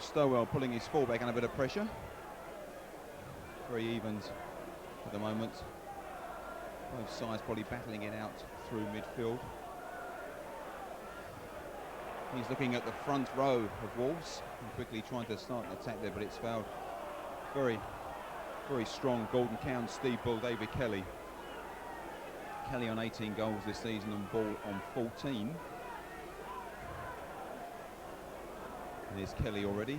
Stowell pulling his fullback under a bit of pressure. 3 evens at the moment. Both sides probably battling it out through midfield. He's looking at the front row of Wolves and quickly trying to start an attack there, but it's fouled. Very, very strong Golden Cowans, Steve Bull, David Kelly. Kelly on 18 goals this season and Bull on 14. And there's Kelly already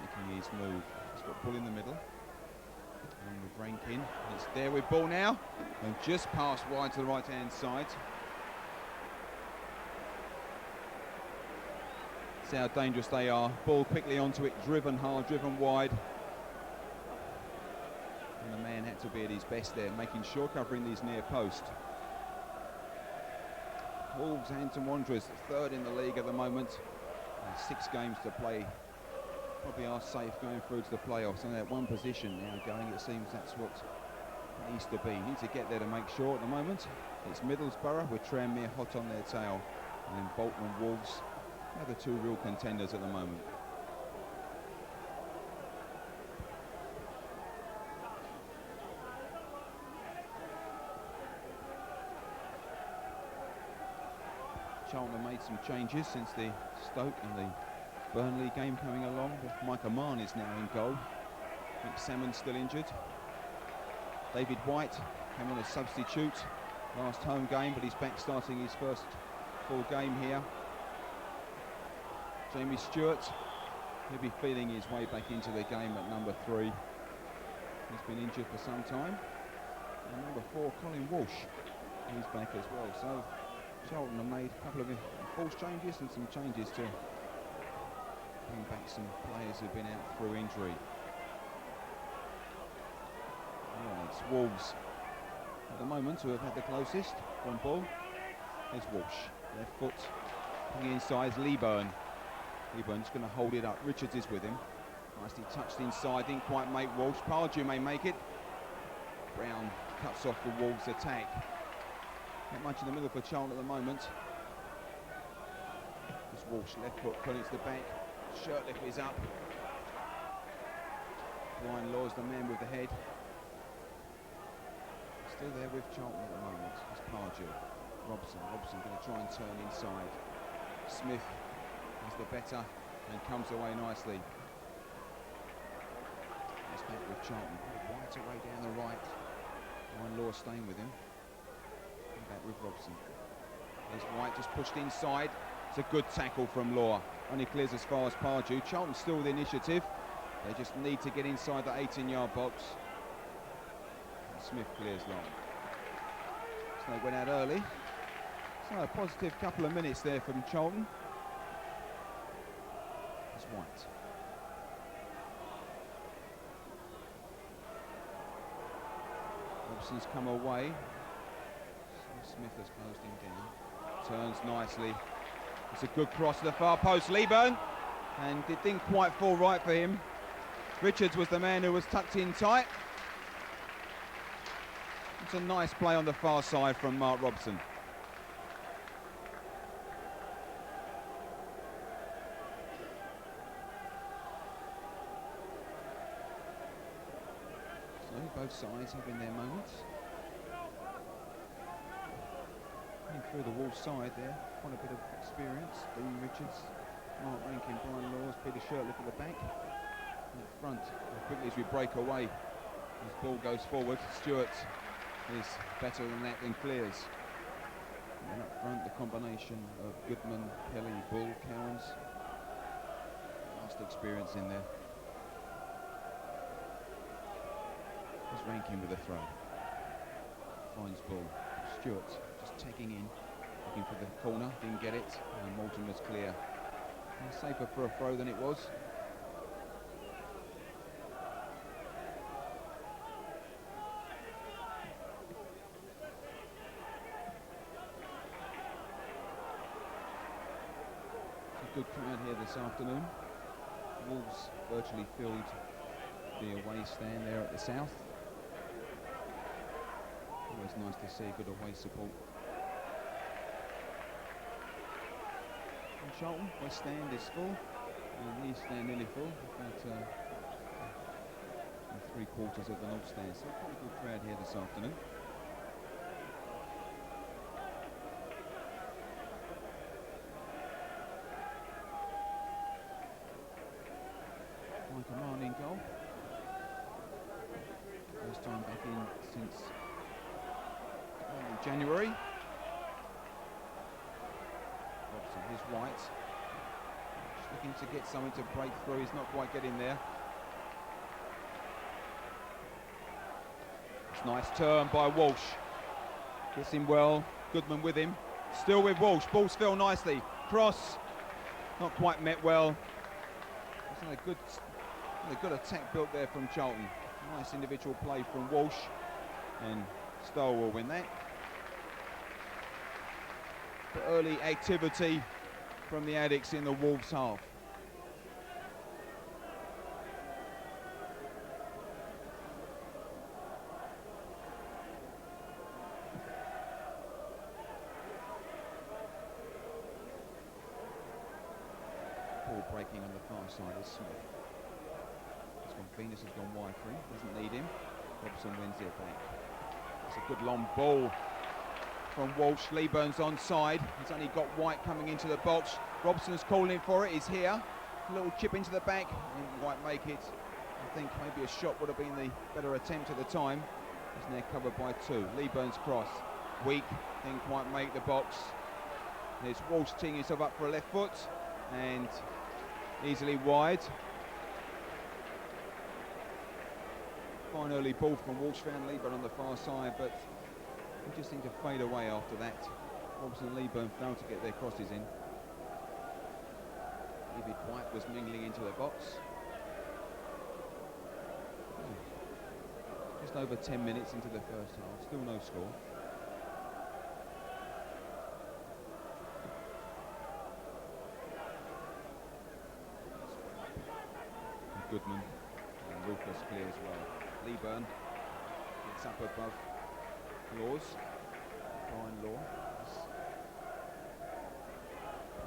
making his move. He's got Bull in the middle, along with Rankine. It's there with Bull now, and just past wide to the right-hand side. See how dangerous they are. Bull quickly onto it, driven hard, driven wide. And the man had to be at his best there, making sure, covering these near post. Wolverhampton Wanderers, 3rd in the league at the moment. 6 games to play. Probably are safe going through to the playoffs. And that one position now going, it seems that's what it needs to be. Need to get there to make sure at the moment. It's Middlesbrough with Tranmere hot on their tail. And then Bolton and Wolves are the 2 real contenders at the moment. Charlton made some changes since the Stoke and the Burnley game coming along. Mike Ammann is now in goal. I think Salmon's still injured. David Whyte came on a substitute last home game, but he's back starting his first full game here. Jamie Stuart, he'll be feeling his way back into the game at number 3. He's been injured for some time. And number 4, Colin Walsh, he's back as well. So Charlton have made a couple of false changes and some changes to bring back some players who've been out through injury. Yeah, it's Wolves at the moment who have had the closest from ball. There's Walsh, left foot, coming inside, Leaburn. Leaburn's going to hold it up. Richards is with him. Nicely touched inside, didn't quite make Walsh. Pardew may make it. Brown cuts off the Wolves' attack. Not much in the middle for Charlton at the moment. There's Walsh, left foot, pulling it to the back. Shirtliff is up. Brian Law's the man with the head. Still there with Charlton at the moment. It's Pardew. Robson going to try and turn inside. Smith has the better and comes away nicely. He's back with Charlton. Whyte away down the right. Brian Law staying with him. And back with Robson. There's Whyte just pushed inside. It's a good tackle from Law. Only clears as far as Pardew. Charlton still with the initiative. They just need to get inside the 18-yard box. And Smith clears long. So they went out early. So a positive couple of minutes there from Charlton. There's Whyte. Robson's come away. So Smith has closed him down. Turns nicely. It's a good cross to the far post. Leaburn. And it didn't quite fall right for him. Richards was the man who was tucked in tight. It's a nice play on the far side from Mark Robson. So both sides having their moments. Coming through the Wolves side there, quite a bit of experience. Dean Richards, Mark Rankine, Brian Laws, Peter Shirtliff at the back. And up front, as quickly as we break away, as ball goes forward, Stuart is better than that and clears. And up front, the combination of Goodman, Kelly, Bull, Cowans. Vast experience in there. There's Rankine with a throw. Finds Bull. Stuart just tagging in, looking for the corner, didn't get it, and Mortimer's clear. And safer for a throw than it was. Good crowd here this afternoon. Wolves virtually filled the away stand there at the south. Always nice to see good away support. And Charlton, West Stand is full. And the East Stand nearly full, about 3/4 of the North Stand. So quite a good crowd here this afternoon. Ammann in goal. First time back in since January. Robson, here's Whyte. Just looking to get something to break through. He's not quite getting there. It's a nice turn by Walsh. Gets him well. Goodman with him. Still with Walsh. Ball's fell nicely. Cross. Not quite met well. It's a good attack built there from Charlton. Nice individual play from Walsh, and Stowell will win that. But early activity from the Addicts in the Wolves half. Ball breaking on the far side is Smith. Venus has gone wide for him, doesn't need him. Robson wins it back. It's a good long ball from Walsh. Leaburn's onside. He's only got Whyte coming into the box. Robson's calling for it. He's here. A little chip into the back. Didn't quite make it. I think maybe a shot would have been the better attempt at the time. He's now covered by two. Leaburn's cross. Weak. Didn't quite make the box. There's Walsh teeing himself up for a left foot. And easily wide. Fine early ball from Walsh, found Leaburn on the far side, but he just seemed to fade away after that. Robson and Leaburn failed to get their crosses in. David Whyte was mingling into the box. Just over 10 minutes into the first half, still no score. And Goodman and Rufus clear as well. Leaburn gets up above Laws. Brian Law.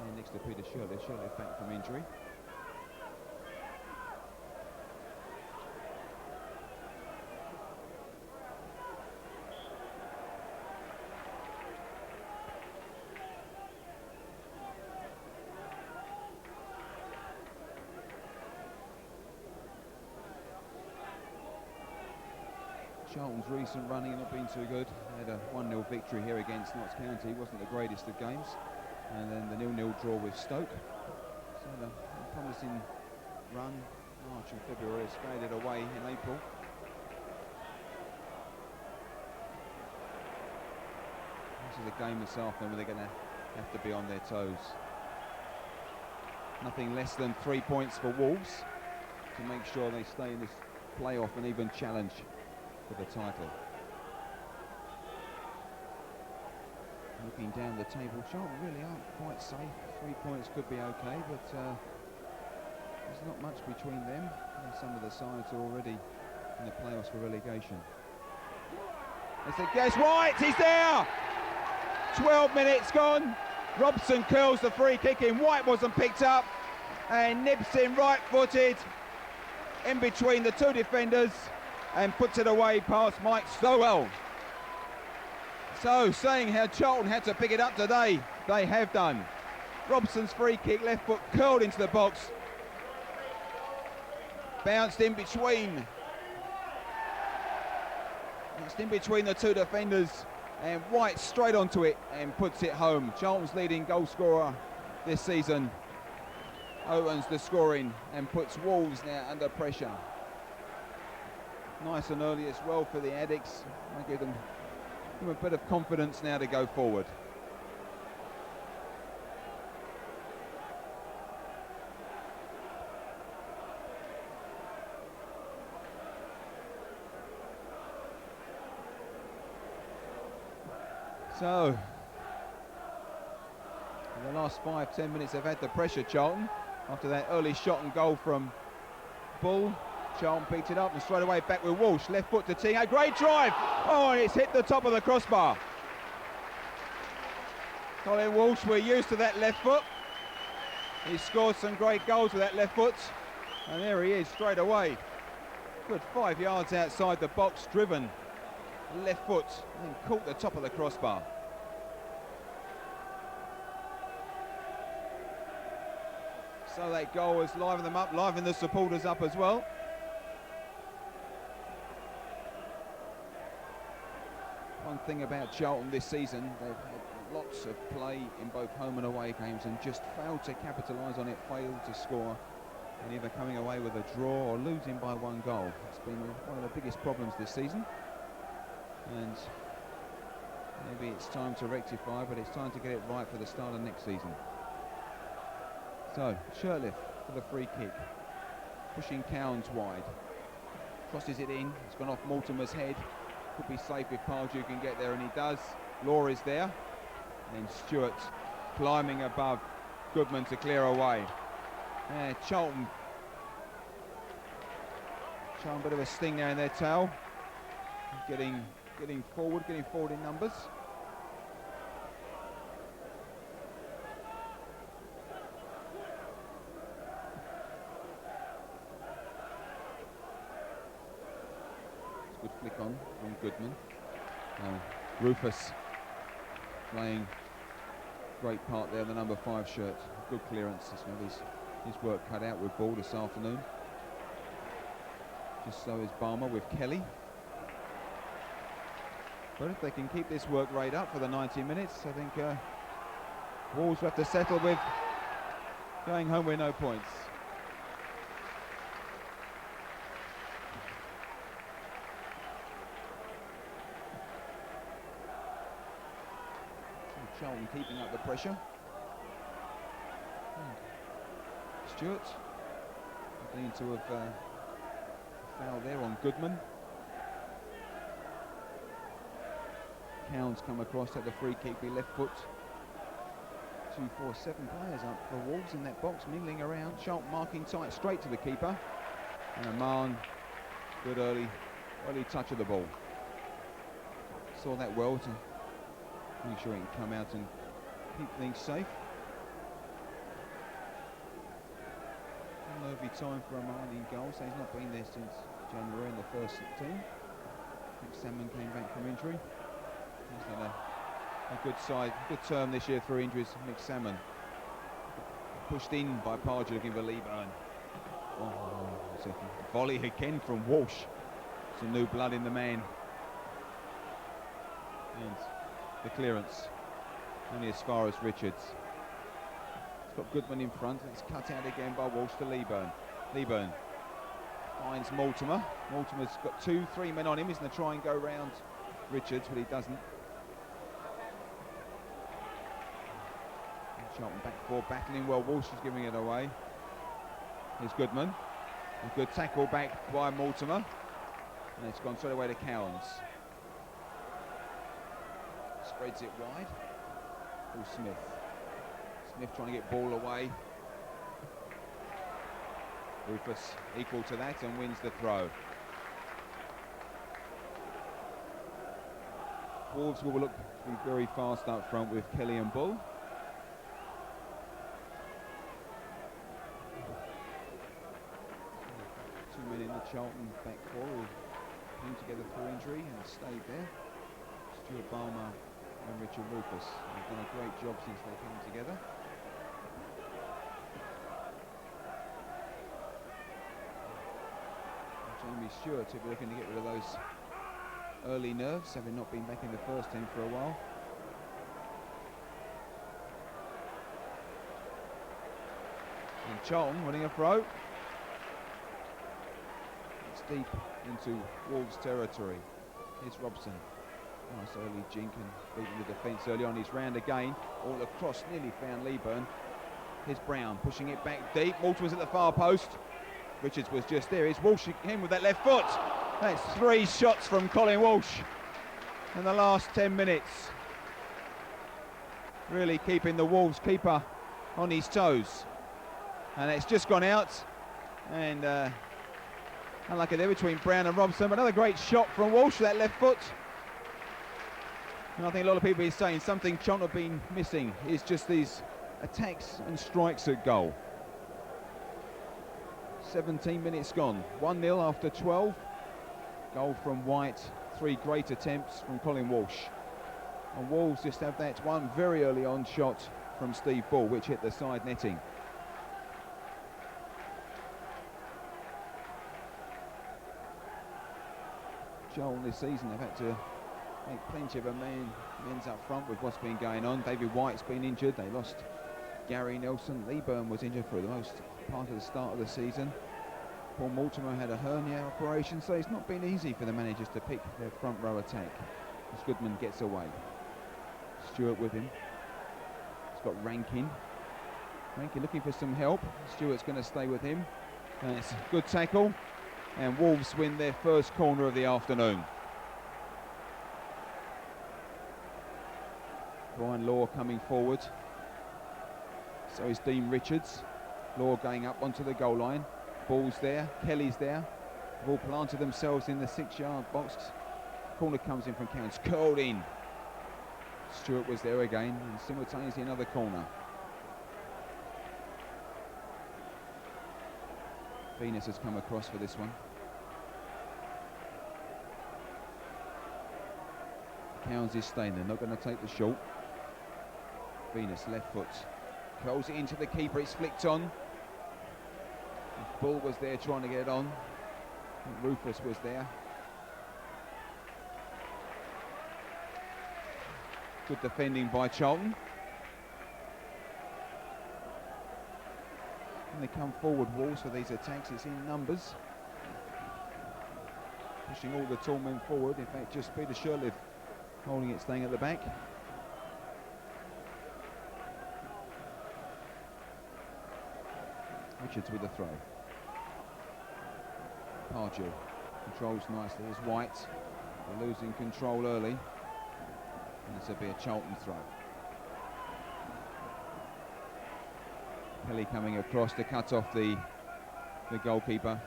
And next to Peter Shirtliff. Shirtliff back from injury. Charlton's recent running not been too good. They had a 1-0 victory here against Notts County. Wasn't the greatest of games. And then the 0-0 draw with Stoke. So a promising run. March and February has faded away in April. This is a game this afternoon where they're going to have to be on their toes. Nothing less than 3 points for Wolves to make sure they stay in this playoff and even challenge for the title. Looking down the table, Charlton really aren't quite safe. 3 points could be okay, but there's not much between them and some of the sides are already in the playoffs for relegation. It's a guess. Wright, he's there! 12 minutes gone. Robson curls the free kick in. Whyte wasn't picked up and nips in right-footed in between the two defenders and puts it away past Mike Stowell. So, saying how Charlton had to pick it up today, they have done. Robson's free kick, left foot curled into the box. Bounced in between. It's in between the two defenders, and Whyte straight onto it and puts it home. Charlton's leading goal scorer this season opens the scoring and puts Wolves now under pressure. Nice and early as well for the Addicts. I give them a bit of confidence now to go forward. So, in the last 5-10 minutes they've had the pressure, Charlton. After that early shot and goal from Bull, Charlton picked it up and straight away back with Walsh. Left foot to Ting, a great drive! Oh, and it's hit the top of the crossbar. Colin Walsh, we're used to that left foot. He's scored some great goals with that left foot, and there he is straight away. Good 5 yards outside the box, driven left foot, and caught the top of the crossbar. So that goal has livened them up, livened the supporters up as well. One thing about Charlton this season, they've had lots of play in both home and away games and just failed to capitalise on it, failed to score, and either coming away with a draw or losing by 1 goal. It's been one of the biggest problems this season, and maybe it's time to rectify, but it's time to get it right for the start of next season. So, Shirtliff for the free kick, pushing Cowans wide, crosses it in, it's gone off Mortimer's head, could be safe if Pardew can get there, and he does. Law is there, and then Stuart climbing above Goodman to clear away. Charlton, a bit of a sting there in their tail, getting forward in numbers. Good flick on from Goodman. Rufus playing great part there, the number 5 shirt. Good clearance. He's got his work cut out with ball this afternoon. Just so is Balmer with Kelly. But if they can keep this work rate up for the 90 minutes, I think Wolves will have to settle with going home with no points. Charlton keeping up the pressure. Stuart beginning to have foul there on Goodman. Cowans come across at the free kick, be left foot. 2, 4, 7 players up for Wolves in that box, mingling around. Charlton marking tight straight to the keeper. And Ammann, good early touch of the ball. Saw that well to make sure he can come out and keep things safe. Lovely time for Ammann in goal, so he's not been there since January in the first team. Ammann came back from injury. He's had a good term this year through injuries. Ammann pushed in by Pardew looking for Leaburn. It's a volley again from Walsh. Some new blood in the man. And the clearance only as far as Richards. It's got Goodman in front, and it's cut out again by Walsh to Leaburn. Leaburn finds Mortimer. Mortimer's got 2, 3 men on him. He's going to try and go round Richards, but he doesn't. Charlton back 4 battling well. Walsh is giving it away. Here's Goodman. A good tackle back by Mortimer, and it's gone straight away to Cowans. Spreads it wide. Smith. Smith trying to get ball away. Rufus equal to that and wins the throw. Wolves will look to be very fast up front with Kelly and Bull. Two men in the Charlton back 4 who came together through injury and stayed there. Stuart, Balmer and Richard Rufus. They've done a great job since they came together. Jamie Stuart will be looking to get rid of those early nerves, having not been back in the first team for a while. And Charlton winning a throw. It's deep into Wolves territory. Here's Robson. Nice early jink and beating the defence early on. He's round again. All across, nearly found Leaburn. Here's Brown pushing it back deep. Mortimer's at the far post. Richards was just there. Here's Walsh in with that left foot. That's 3 shots from Colin Walsh in the last 10 minutes. Really keeping the Wolves keeper on his toes. And it's just gone out. And unlucky there between Brown and Robson. But another great shot from Walsh with that left foot. And I think a lot of people are saying something Charlton have been missing is just these attacks and strikes at goal. 17 minutes gone, 1-0 after 12. Goal from Whyte, 3 great attempts from Colin Walsh. And Wolves just have that one very early on shot from Steve Ball, which hit the side netting. Charlton this season have had to make plenty of amends up front with what's been going on. David White's been injured. They lost Gary Nelson. Leaburn was injured for the most part of the start of the season. Paul Mortimer had a hernia operation, so it's not been easy for the managers to pick their front row attack as Goodman gets away. Stuart with him. He's got Rankine. Rankine looking for some help. Stuart's going to stay with him. And it's a good tackle. And Wolves win their first corner of the afternoon. Brian Law coming forward. So is Dean Richards. Law going up onto the goal line. Ball's there. Kelly's there. They've all planted themselves in the 6-yard box. Corner comes in from Cowans. Curled in. Stuart was there again. And simultaneously another corner. Venus has come across for this one. Cowans is staying there, not going to take the short. Venus, left foot. Curls it into the keeper, it's flicked on. Bull was there trying to get it on. Rufus was there. Good defending by Charlton. And they come forward, Wolves, for these attacks. It's in numbers. Pushing all the tall men forward. In fact, just Peter Shirtliff holding it, staying at the back. Richards with the throw. Pardew controls nicely. There's Whyte. They're losing control early. And this will be a Charlton throw. Kelly coming across to cut off the goalkeeper.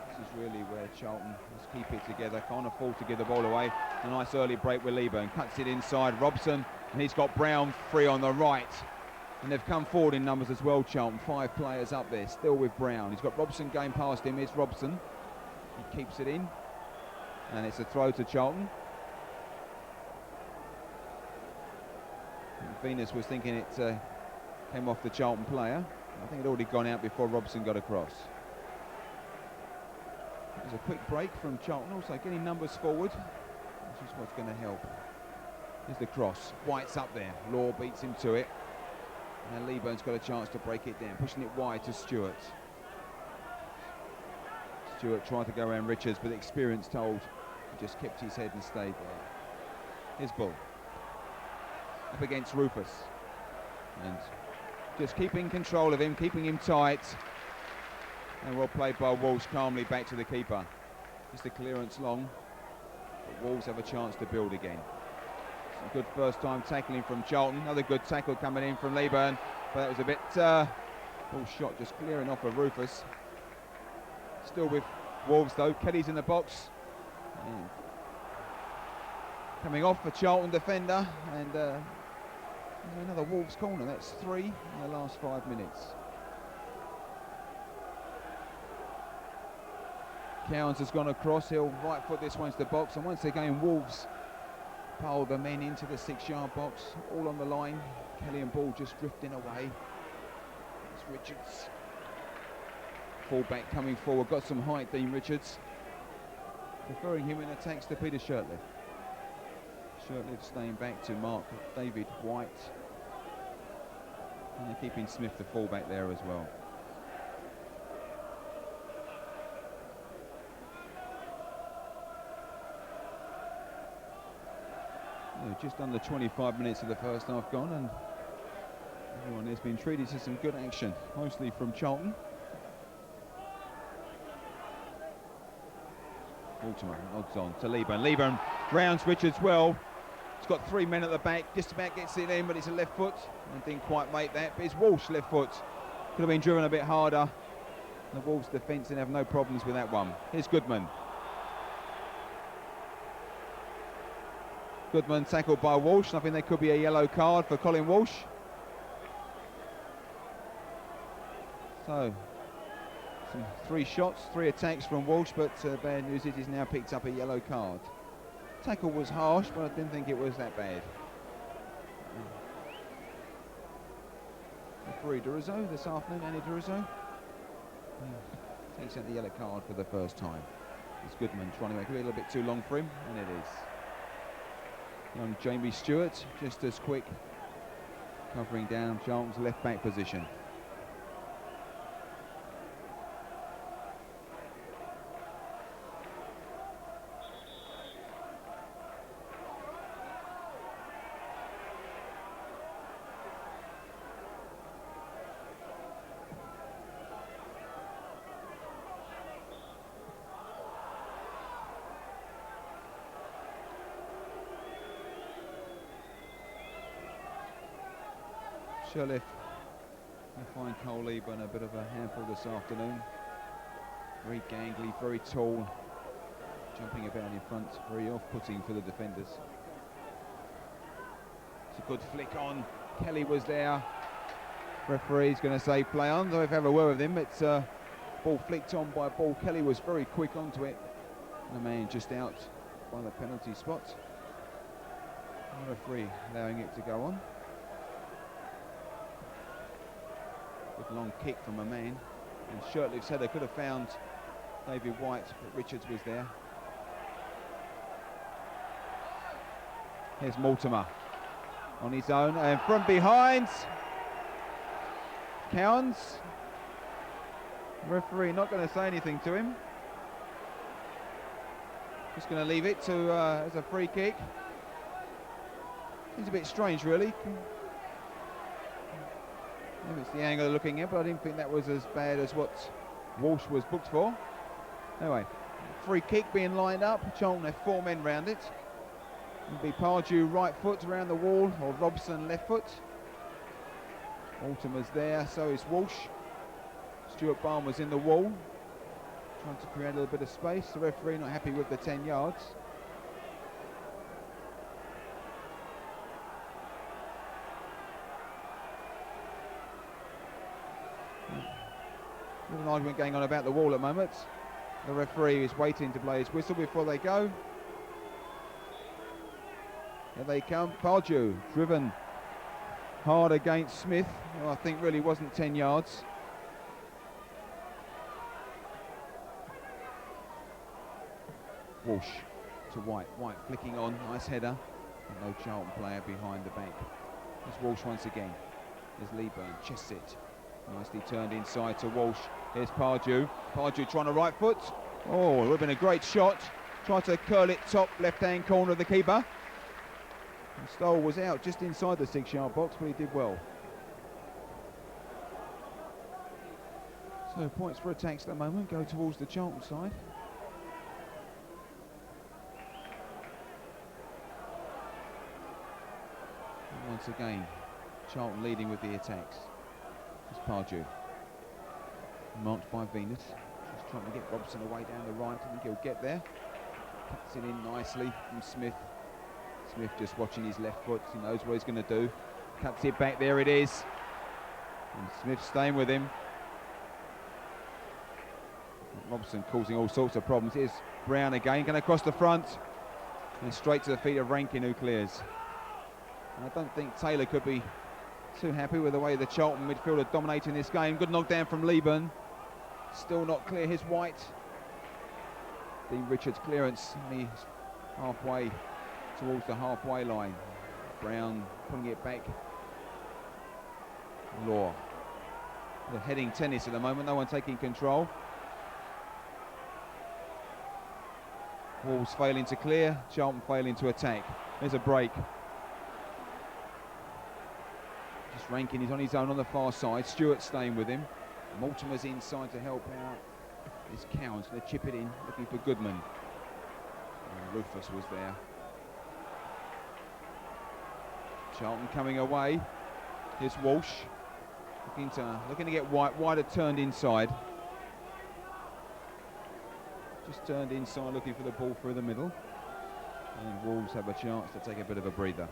This is really where Charlton must keep it together. Can't afford to give the ball away. A nice early break with Leaburn. Cuts it inside. Robson, and he's got Brown free on the right. And they've come forward in numbers as well, Charlton. 5 players up there, still with Brown. He's got Robson going past him. Here's Robson. He keeps it in. And it's a throw to Charlton. Venus was thinking it came off the Charlton player. I think it had already gone out before Robson got across. It was a quick break from Charlton, also getting numbers forward, which is what's going to help. Here's the cross. Whyte's up there. Law beats him to it. And Leaburn's got a chance to break it down, pushing it wide to Stuart. Stuart tried to go around Richards, but the experience told he just kept his head and stayed there. Here's Bull. Up against Rufus. And just keeping control of him, keeping him tight. And well played by Walsh, calmly back to the keeper. Just the clearance long. But Wolves have a chance to build again. Some good first time tackling from Charlton. Another good tackle coming in from Leaburn. But that was a bit ball shot just clearing off of Rufus. Still with Wolves though. Kelly's in the box. And coming off for Charlton defender. And another Wolves corner. That's 3 in the last 5 minutes. Cowans has gone across. He'll right foot this one to the box. And once again, Wolves pile the men into the 6-yard box. All on the line. Kelly and Ball just drifting away. It's Richards. Fullback coming forward. Got some height, Dean Richards. Preferring him in attacks to Peter Shirtliff. Shirtliff staying back to mark David Whyte. And they're keeping Smith the fullback there as well. Just under 25 minutes of the first half gone, and everyone has been treated to some good action, mostly from Charlton. Mortimer odds on to Leaburn. Leaburn rounds Richards well. He's got 3 men at the back, just about gets it in, but it's a left foot and didn't quite make that. But it's Walsh left foot. Could have been driven a bit harder. The Wolves defence didn't have no problems with that one. Here's Goodman. Goodman tackled by Walsh. I think there could be a yellow card for Colin Walsh. So, 3 shots, 3 attacks from Walsh, but bad news is he's now picked up a yellow card. Tackle was harsh, but I didn't think it was that bad. Referee Durizo this afternoon, Annie Durizo. Takes out the yellow card for the first time. It's Goodman trying to make it a little bit too long for him, and it is. Young Jamie Stuart, just as quick, covering down Charlton's left back position. Shirtliff, I find Cole Leaburn a bit of a handful this afternoon. Very gangly, very tall, jumping about in front, very off-putting for the defenders. It's a good flick on. Kelly was there. Referee's going to say play on. I'll have a word with him. It's ball flicked on by Ball. Kelly was very quick onto it. And the man just out by the penalty spot. The referee allowing it to go on. Good long kick from Ammann, and Shirtliff said they could have found David Whyte, but Richards was there. Here's Mortimer on his own, and from behind, Cowans. Referee not going to say anything to him. Just going to leave it to as a free kick. Seems a bit strange, really. Maybe it's the angle they're looking at, but I didn't think that was as bad as what Walsh was booked for. Anyway, free kick being lined up. Charlton have 4 men round it. It'll be Pardew right foot around the wall, or Robson left foot. Mortimer's there, so is Walsh. Stuart Balmer's in the wall, trying to create a little bit of space. The referee not happy with the 10 yards. There's an argument going on about the wall at the moment. The referee is waiting to blow his whistle before they go. Here they come. Pardew driven hard against Smith, who I think really wasn't 10 yards. Walsh to Whyte. Whyte flicking on. Nice header. And no Charlton player behind the back. There's Walsh once again. There's Leaburn. Chests it. Nicely turned inside to Walsh. Here's Pardew. Pardew trying to right foot. Oh, it would have been a great shot. Tried to curl it top left-hand corner of the keeper. And Stowell was out just inside the 6-yard box, but he did well. So points for attacks at the moment go towards the Charlton side. And once again, Charlton leading with the attacks. It's Pardew. Marked by Venus. Just trying to get Robson away down the right. I think he'll get there. Cuts it in nicely from Smith. Smith just watching his left foot. He knows what he's going to do. Cuts it back. There it is. And Smith staying with him. Robson causing all sorts of problems. Here's Brown again. Going across the front. And straight to the feet of Rankine, who clears. And I don't think Taylor could be too happy with the way the Charlton midfield are dominating this game. Good knockdown from Leaburn. Still not clear. Here's Whyte. Dean Richards' clearance. He's halfway towards the halfway line. Brown pulling it back. Law. They're heading tennis at the moment. No one taking control. Wolves failing to clear. Charlton failing to attack. There's a break. Just Rankine is on his own on the far side. Stuart staying with him. Mortimer's inside to help out. There's Cowans going to chip it in, looking for Goodman. Rufus was there. Charlton coming away. Here's Walsh looking to get Whyte. Whyte had turned inside. Just turned inside, looking for the ball through the middle. And Wolves have a chance to take a bit of a breather.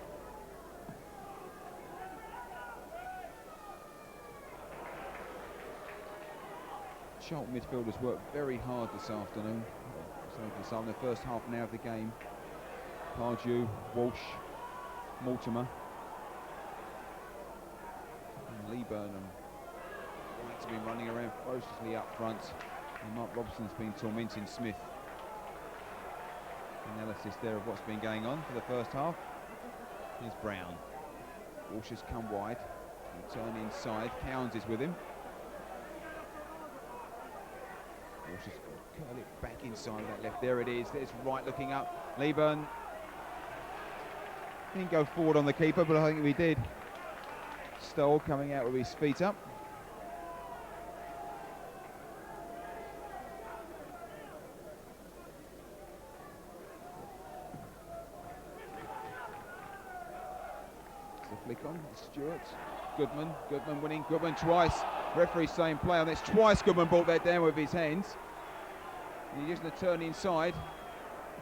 Charlton midfielders worked very hard this afternoon. So in the first half now of the game, Pardew, Walsh, Mortimer, and Leaburn and Whyte have been running around ferociously up front, and Mark Robson's been tormenting Smith. Analysis there of what's been going on for the first half. Here's Brown. Walsh has come wide, and turn inside. Cowans is with him. Walsh has curled it back inside that left. There it is. There's Wright looking up. Leaburn didn't go forward on the keeper, but I think he did. Stowell coming out with his feet up. Flick on, Stuart, Goodman winning, Goodman twice, referee saying play on this, twice Goodman brought that down with his hands. He's using the turn inside,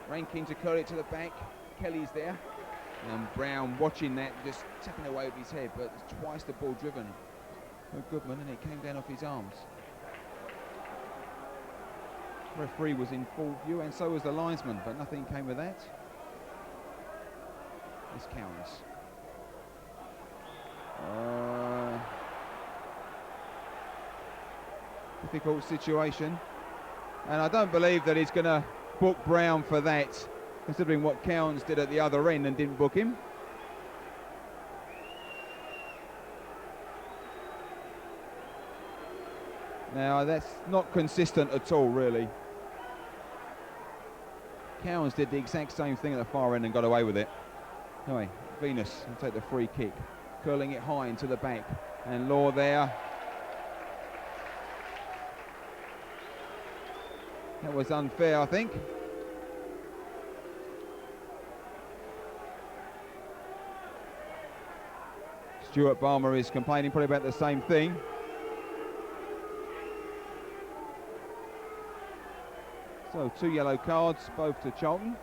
Rankine to curl it to the back, Kelly's there, and Brown watching that, just tapping away with his head, but it's twice the ball driven with Goodman and it came down off his arms. Referee was in full view and so was the linesman, but nothing came of that. It's Cowans. Difficult situation, and I don't believe that he's going to book Brown for that, considering what Cowans did at the other end and didn't book him. Now that's not consistent at all, really. Cowans did the exact same thing at the far end and got away with it. Anyway, Venus will take the free kick, curling it high into the back, and Law there. That was unfair, I think. Stuart Balmer is complaining probably about the same thing. So 2 yellow cards, both to Charlton.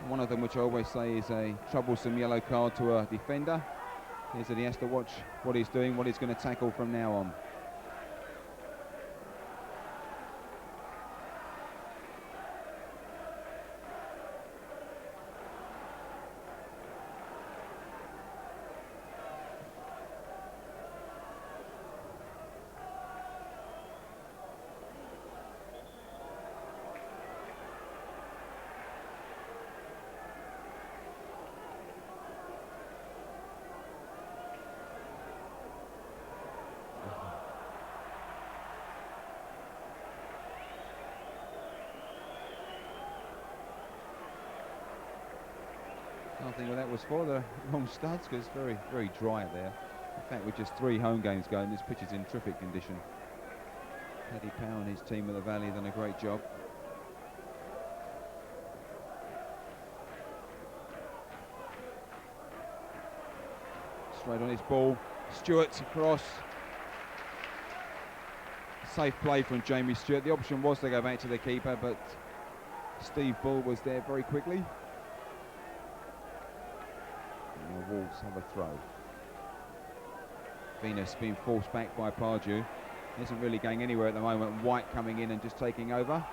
One of them, which I always say is a troublesome yellow card to a defender, is that he has to watch what he's doing, what he's going to tackle from now on. I think what that was for, the wrong studs, because it's very, very dry there. In fact, with just 3 home games going, this pitch is in terrific condition. Paddy Powell and his team of the Valley have done a great job. Straight on his ball, Stuart across. Safe play from Jamie Stewart. The option was to go back to the keeper, but Steve Bull was there very quickly. And the Wolves have a throw. Venus being forced back by Pardew. Isn't really going anywhere at the moment. Whyte coming in and just taking over.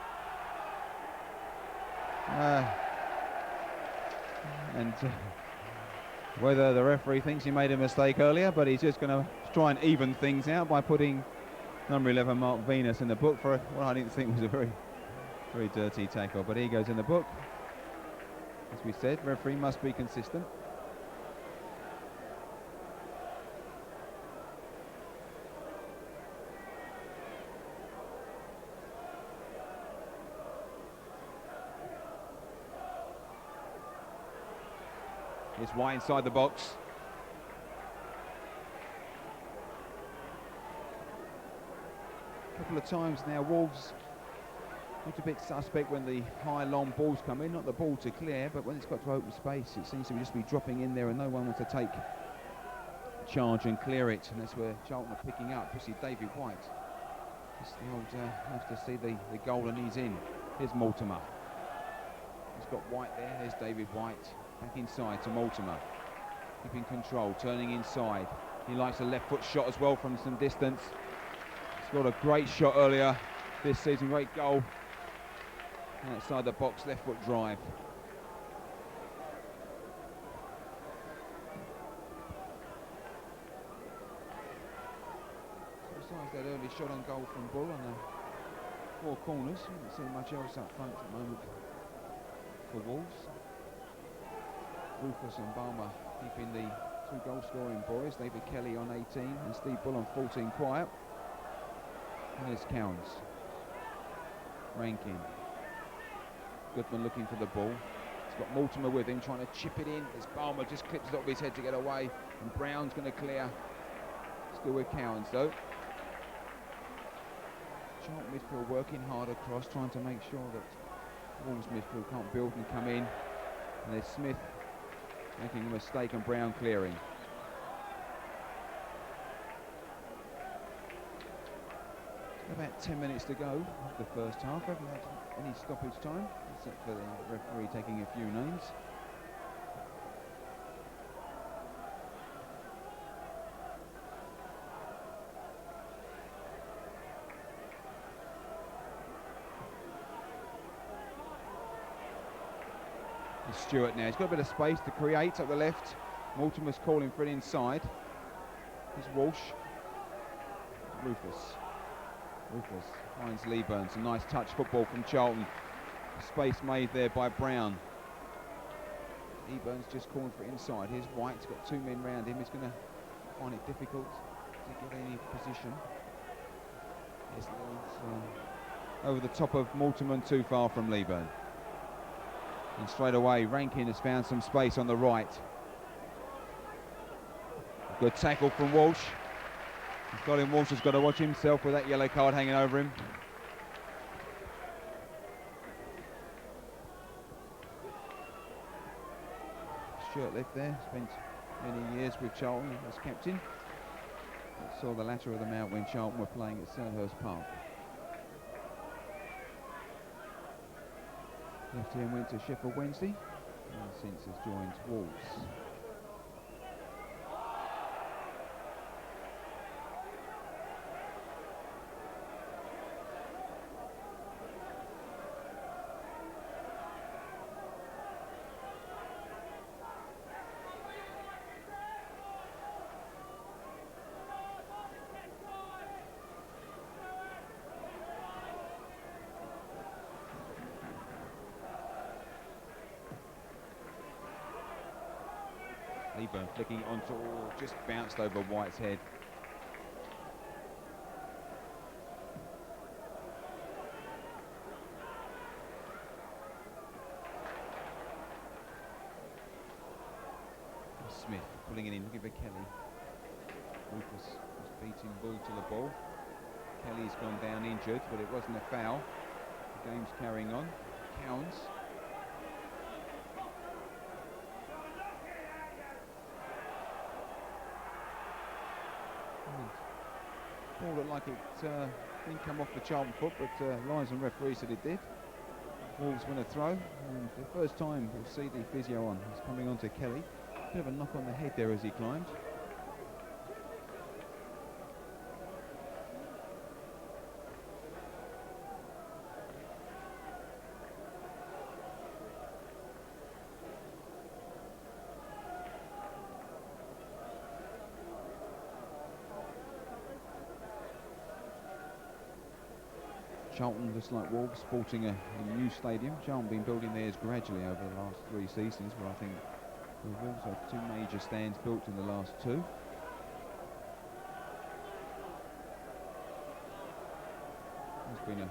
Whether the referee thinks he made a mistake earlier, but he's just going to try and even things out by putting number 11 Mark Venus in the book for what I didn't think was a very, very dirty tackle, but he goes in the book. As we said, referee must be consistent. Here's Whyte inside the box. A couple of times now, Wolves looked a bit suspect when the high long balls come in. Not the ball to clear, but when it's got to open space, it seems to just be dropping in there and no one wants to take charge and clear it. And that's where Charlton are picking up. You see David Whyte. Just the old, have to see the goal and he's in. Here's Mortimer. He's got Whyte there. There's David Whyte. Back inside to Mortimer. Keeping control, turning inside. He likes a left foot shot as well from some distance. He's got a great shot earlier this season, great goal. Outside the box, left foot drive. Besides that early shot on goal from Bull on the four corners, we haven't seen much else up front at the moment for Wolves. Rufus and Balmer keeping the two goal scoring boys. David Kelly on 18 and Steve Bull on 14 quiet. And there's Cowans. Rankine. Goodman looking for the ball. He's got Mortimer with him trying to chip it in. As Balmer just clips it off his head to get away. And Brown's going to clear. Still with Cowans though. Charlton midfield working hard across, trying to make sure that Wolves midfield can't build and come in. And there's Smith making a mistake and Brown clearing. About 10 minutes to go of the first half. Haven't had any stoppage time, except for the referee taking a few names. Stuart now, he's got a bit of space to create up the left. Mortimer's calling for it inside. Here's Walsh. Rufus finds Leaburn. Some nice touch football from Charlton. Space made there by Brown. Leaburn's just calling for it inside. Here's Whyte, he's got two men round him. He's going to find it difficult to get any position. Here's over the top of Mortimer and too far from Leaburn. And straight away, Rankine has found some space on the right. Good tackle from Walsh. He's got him. Walsh has got to watch himself with that yellow card hanging over him. Shirtliff there, spent many years with Charlton as captain. I saw the latter of them out when Charlton were playing at Selhurst Park. Left here and went to Sheffield Wednesday, and since has joined Wolves. Leaburn flicking onto, just bounced over Whyte's head. Smith pulling it in, looking for Kelly. Rufus was beating Bull to the ball. Kelly's gone down injured, but it wasn't a foul. The game's carrying on. Cowans. Ball looked like it didn't come off the Charlton foot, but lines and referee said it did. Wolves win a throw, and the first time we'll see the physio on. He's coming on to Kelly. Bit of a knock on the head there as he climbed. Charlton, just like Wolves, sporting a new stadium. Charlton been building theirs gradually over the last 3 seasons, but I think the Wolves have 2 major stands built in the last 2. There's been a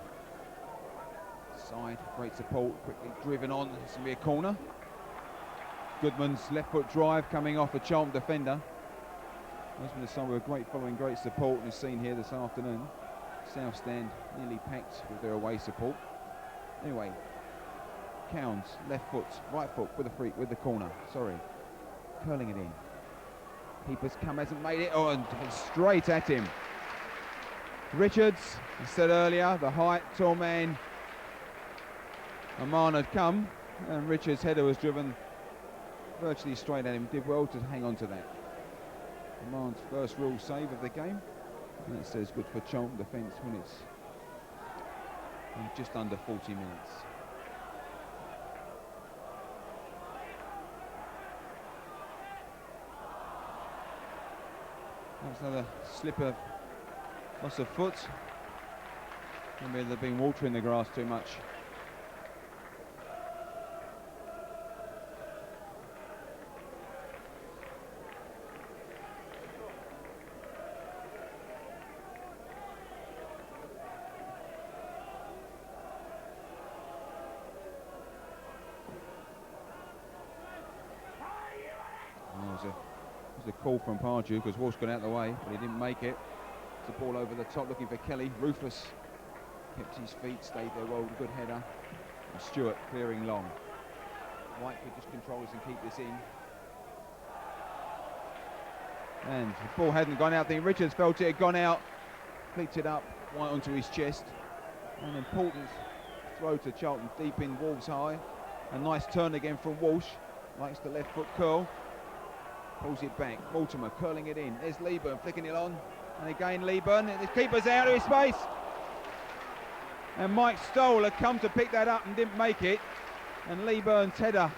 side, great support, quickly driven on. It's going to be a corner. Goodman's left foot drive coming off a Charlton defender. There's been a side with great following, great support, and is seen here this afternoon. South stand nearly packed with their away support. Anyway, Cowans, left foot, right foot with the freak, with the corner. Sorry, curling it in. Keeper's come, hasn't made it. Oh, and straight at him. Richards, I said earlier, the height, tall man. Ammann had come, and Richards' header was driven virtually straight at him. Did well to hang on to that. Ammann's first real save of the game. And that says good for Charlton defence when it's in just under 40 minutes. That's another slip of loss of foot. Maybe they've been watering the grass too much. There's a call from Pardew because Walsh got out of the way, but he didn't make it. It's a ball over the top looking for Kelly. Rufus kept his feet, stayed there well, good header. And Stuart clearing long. Whyte could just control this and keep this in. And the ball hadn't gone out. I think Richards felt it had gone out, flicked it up, Whyte onto his chest. An important throw to Charlton, deep in Wolves high. A nice turn again from Walsh, likes the left foot curl. Pulls it back, Mortimer curling it in. There's Leaburn flicking it on. And again Leaburn, the keeper's out of his space. And Mike Stowell had come to pick that up and didn't make it. And Leaburn's header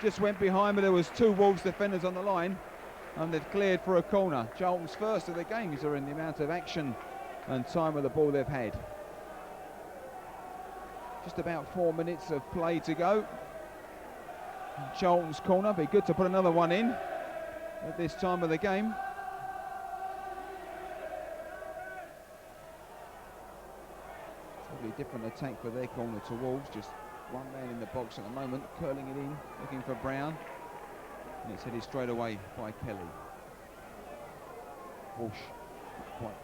just went behind, but there was two Wolves defenders on the line. And they've cleared for a corner. Charlton's first of the games are in the amount of action and time with the ball they've had. Just about 4 minutes of play to go. Charlton's corner, be good to put another one in at this time of the game. Totally different attack for their corner to Wolves, just one man in the box at the moment, curling it in, looking for Brown, and it's headed straight away by Kelly. Walsh quite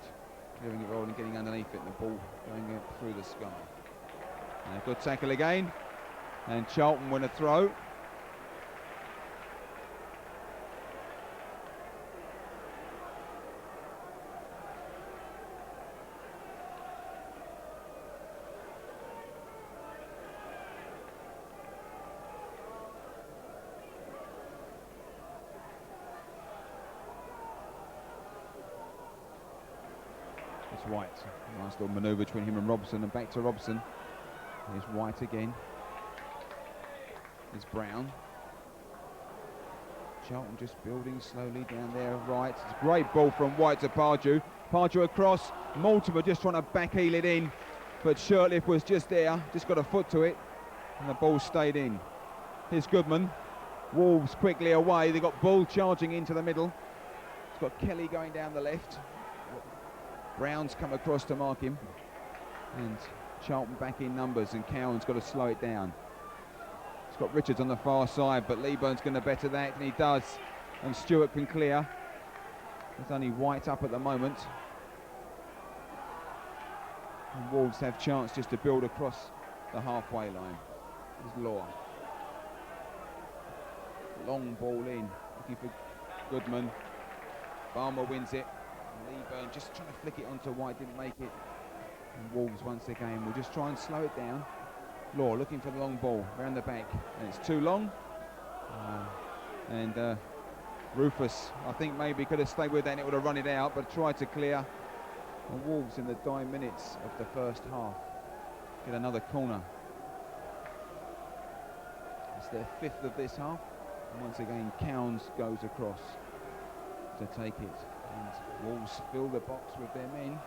clearing it well and getting underneath it, and the ball going out through the sky. And a good tackle again, and Charlton win a throw. It's Whyte. Nice little manoeuvre between him and Robson, and back to Robson. Here's Whyte again. Here's Brown. Charlton just building slowly down there, right. It's a great ball from Whyte to Pardew. Pardew across. Mortimer just trying to backheel it in, but Shirtliff was just there, just got a foot to it, and the ball stayed in. Here's Goodman. Wolves quickly away. They've got Bull charging into the middle. It's got Kelly going down the left. Brown's come across to mark him, and Charlton back in numbers, and Cowans got to slow it down. It's got Richards on the far side, but Leaburn's going to better that, and he does, and Stuart can clear. There's only Whyte up at the moment, and Wolves have chance just to build across the halfway line. There's Law. Long ball in, looking for Goodman. Balmer wins it. Leaburn just trying to flick it onto Whyte, didn't make it. And Wolves once again will just try and slow it down. Law looking for the long ball around the back, and it's too long. Rufus, I think maybe could have stayed with that and it would have run it out, but tried to clear. And Wolves in the dying minutes of the first half get another corner. It's their fifth of this half, and once again Cowans goes across to take it. And Wolves fill the box with their men.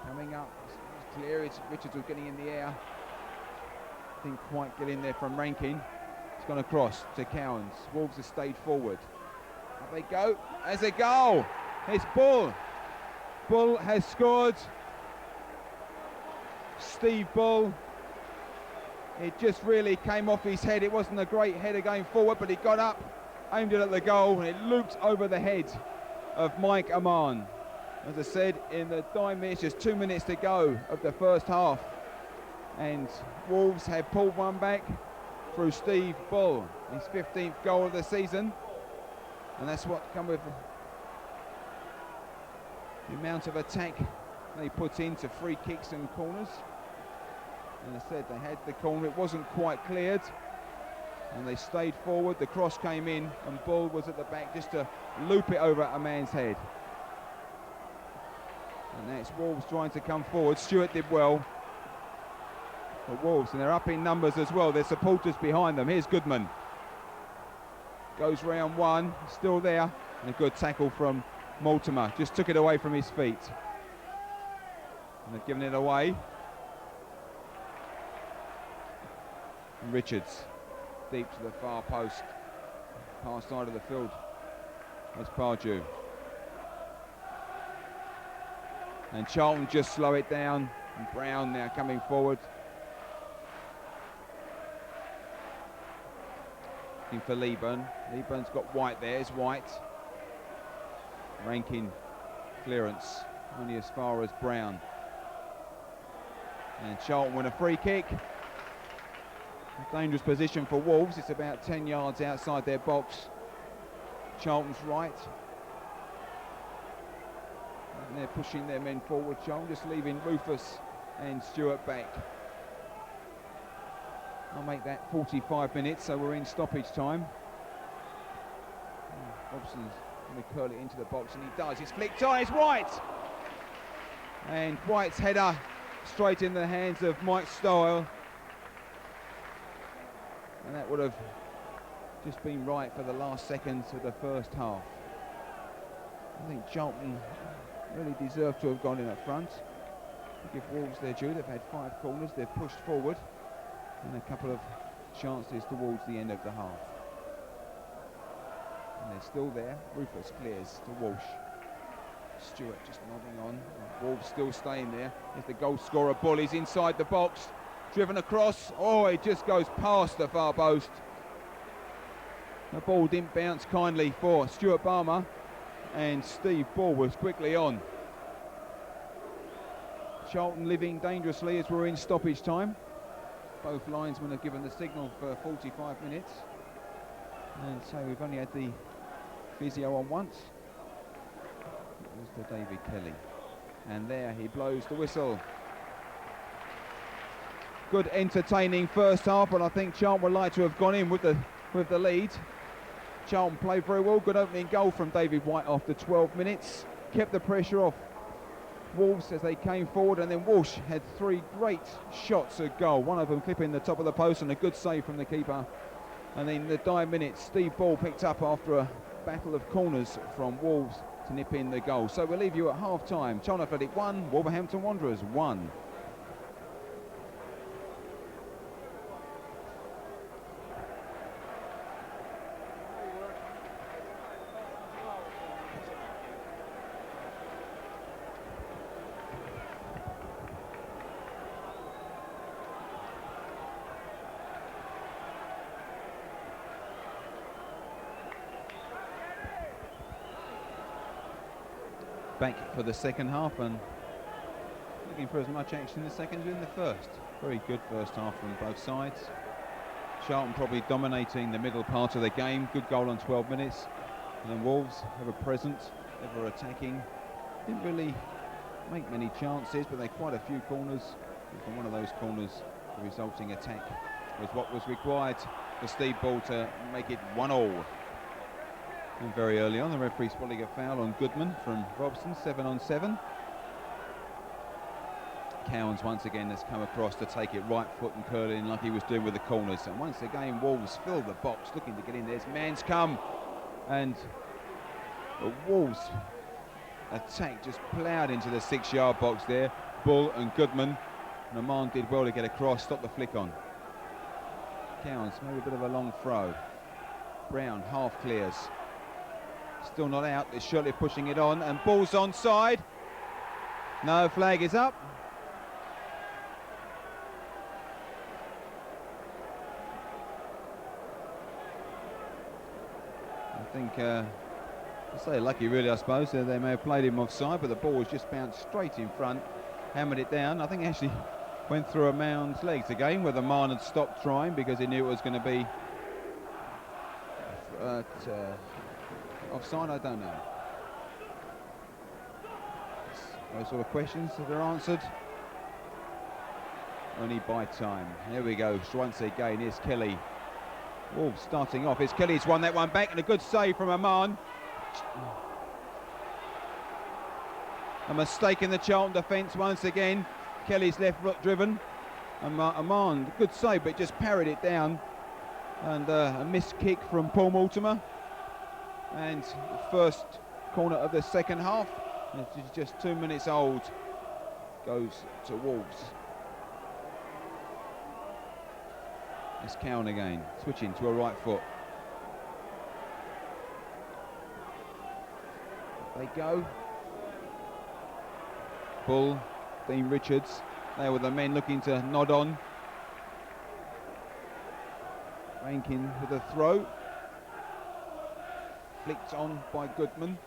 Coming up, it's clear, Richards was getting in the air. Didn't quite get in there from Rankine. It's gone across to Cowans. Wolves have stayed forward. Up they go, there's a goal. It's Bull. Bull has scored. Steve Bull. It just really came off his head. It wasn't a great header going forward, but he got up, aimed it at the goal, and it looped over the head of Mike Ammann. As I said, in the dying minutes, just 2 minutes to go of the first half, and Wolves have pulled one back through Steve Bull, his 15th goal of the season, and that's what come with the amount of attack they put into free kicks and corners. And I said they had the corner, it wasn't quite cleared. And they stayed forward, the cross came in, and Bull was at the back just to loop it over Ammann's head. And that's Wolves trying to come forward. Stuart did well. But Wolves, and they're up in numbers as well, there's supporters behind them. Here's Goodman. Goes round one, still there. And a good tackle from Mortimer, just took it away from his feet. And they've given it away. And Richards, deep to the far post, far side of the field. There's Pardew. And Charlton just slow it down. And Brown now coming forward. Looking for Leaburn. Leaburn's got Whyte there. It's Whyte. Rankine clearance only as far as Brown. And Charlton win a free kick. A dangerous position for Wolves. It's about 10 yards outside their box. Charlton's right. And they're pushing their men forward. Charlton just leaving Rufus and Stuart back. I'll make that 45 minutes, so we're in stoppage time. Robson's going to curl it into the box, and he does. It's flicked on, it's Whyte! And Whyte's header straight in the hands of Mike Stowell. And that would have just been right for the last seconds of the first half. I think Charlton really deserved to have gone in up front. To give Wolves their due, they've had 5 corners, they've pushed forward, and a couple of chances towards the end of the half. And they're still there. Rufus clears to Walsh. Stuart just nodding on. Wolves still staying there. There's the goal scorer. Bull is inside the box. Driven across. Oh, it just goes past the far post. The ball didn't bounce kindly for Stuart Balmer. And Steve Bull was quickly on. Charlton living dangerously as we're in stoppage time. Both linesmen have given the signal for 45 minutes. And so we've only had the physio on once. It was to David Kelly. And there he blows the whistle. Good entertaining first half, and I think Charlton would like to have gone in with the lead. Charlton played very well. Good opening goal from David Whyte after 12 minutes. Kept the pressure off Wolves as they came forward, and then Walsh had 3 great shots at goal. One of them clipping the top of the post and a good save from the keeper. And in the dying minutes, Steve Ball picked up after a battle of corners from Wolves to nip in the goal. So we'll leave you at half-time. Charlton Athletic 1, Wolverhampton Wanderers 1. Back for the second half and looking for as much action in the second as in the first. Very good first half from both sides. Charlton probably dominating the middle part of the game. Good goal on 12 minutes. And then Wolves ever present, ever attacking. Didn't really make many chances, but they had quite a few corners. And from one of those corners, the resulting attack was what was required for Steve Ball to make it 1-1. And very early on, the referee spotting a foul on Goodman from Robson, 7-on-7. Cowans once again has come across to take it right foot and curl in like he was doing with the corners. And once again, Wolves fill the box, looking to get in. There's man's come, and the Wolves attack just ploughed into the 6-yard box there. Bull and Goodman, and Ammann did well to get across, stop the flick on. Cowans maybe a bit of a long throw. Brown half clears. Still not out. It's Shirtliff pushing it on, and Bull's onside. No, flag is up. I think, I say lucky really, I suppose. They may have played him offside, but the ball was just bounced straight in front, hammered it down. I think it actually went through Ammann's legs again, whether Ammann had stopped trying because he knew it was going to be offside, I don't know. Those sort of questions that are answered only by time. Here we go, once again, here's Kelly. Wolves starting off, it's Kelly's won that one back, and a good save from Ammann. A mistake in the Charlton defence once again. Kelly's left foot driven. Ammann, good save, but just parried it down. And a missed kick from Paul Mortimer. And the first corner of the second half, it's just 2 minutes old, goes to Wolves. It's Cowan again, switching to a right foot. They go. Bull, Dean Richards, they were the men looking to nod on. Rankine with a throw. Flicked on by Goodman.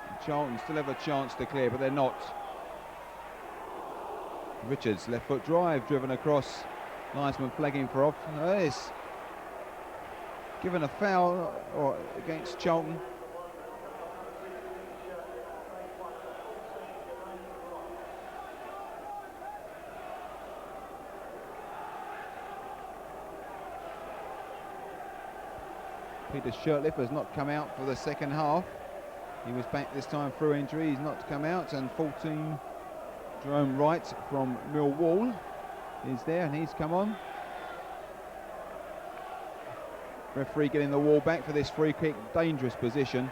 And Charlton still have a chance to clear, but they're not. Richards, left foot drive, driven across. Linesman flagging for off. It's given a foul against Charlton. Peter Shirtliff has not come out for the second half. He was back this time through injury. He's not come out. And 14, Jerome Wright from Millwall is there, and he's come on. Referee getting the wall back for this free kick. Dangerous position.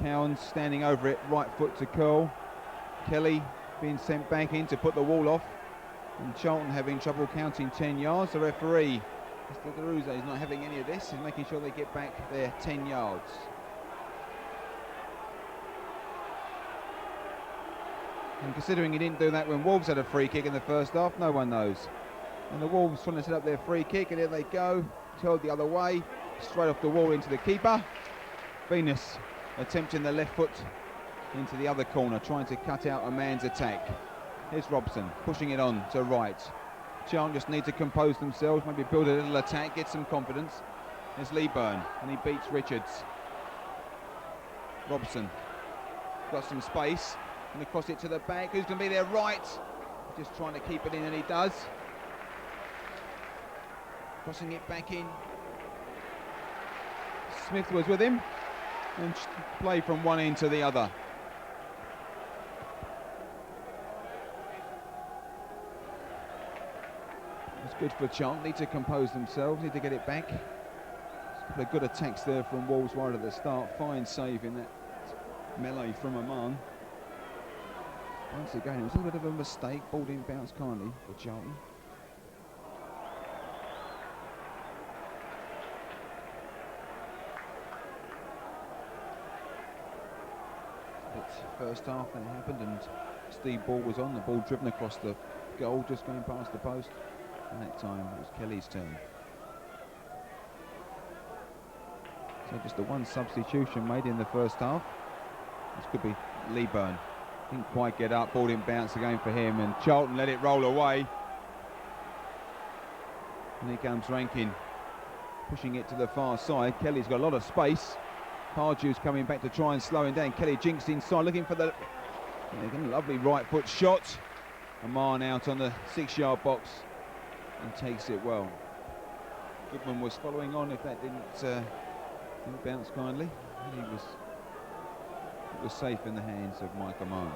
Cowans standing over it, right foot to curl. Kelly being sent back in to put the wall off. And Charlton having trouble counting 10 yards. The referee, Mr. Deruza, is not having any of this. He's making sure they get back their 10 yards. And considering he didn't do that when Wolves had a free kick in the first half, no one knows. And the Wolves trying to set up their free kick, and here they go. Hurled the other way, straight off the wall into the keeper. Venus attempting the left foot into the other corner, trying to cut out a man's attack. Here's Robson pushing it on to Wright. Charlton just need to compose themselves, maybe build a little attack, get some confidence. There's Leaburn, and he beats Richards. Robson got some space, and across it to the back. Who's going to be there? Wright, just trying to keep it in, and he does. Crossing it back in. Smith was with him, and play from one end to the other. It's good for Charlton. Need to compose themselves, need to get it back. A couple of good attacks there from Wolves right at the start. Fine save in that melee from Ammann. Once again, it was a little bit of a mistake. Ball didn't bounce kindly for Charlton. First half then it happened, and Steve Ball was on. The ball driven across the goal, just going past the post. And that time it was Kelly's turn. So just the one substitution made in the first half. This could be Leaburn. Didn't quite get up, ball didn't bounce again for him, and Charlton let it roll away. And here comes Rankine, pushing it to the far side. Kelly's got a lot of space. Pardew's coming back to try and slow him down. Kelly jinxed inside, looking for the lovely right foot shot. Ammann out on the 6-yard box and takes it well. Goodman was following on if that didn't bounce kindly. It was safe in the hands of Mike Ammann.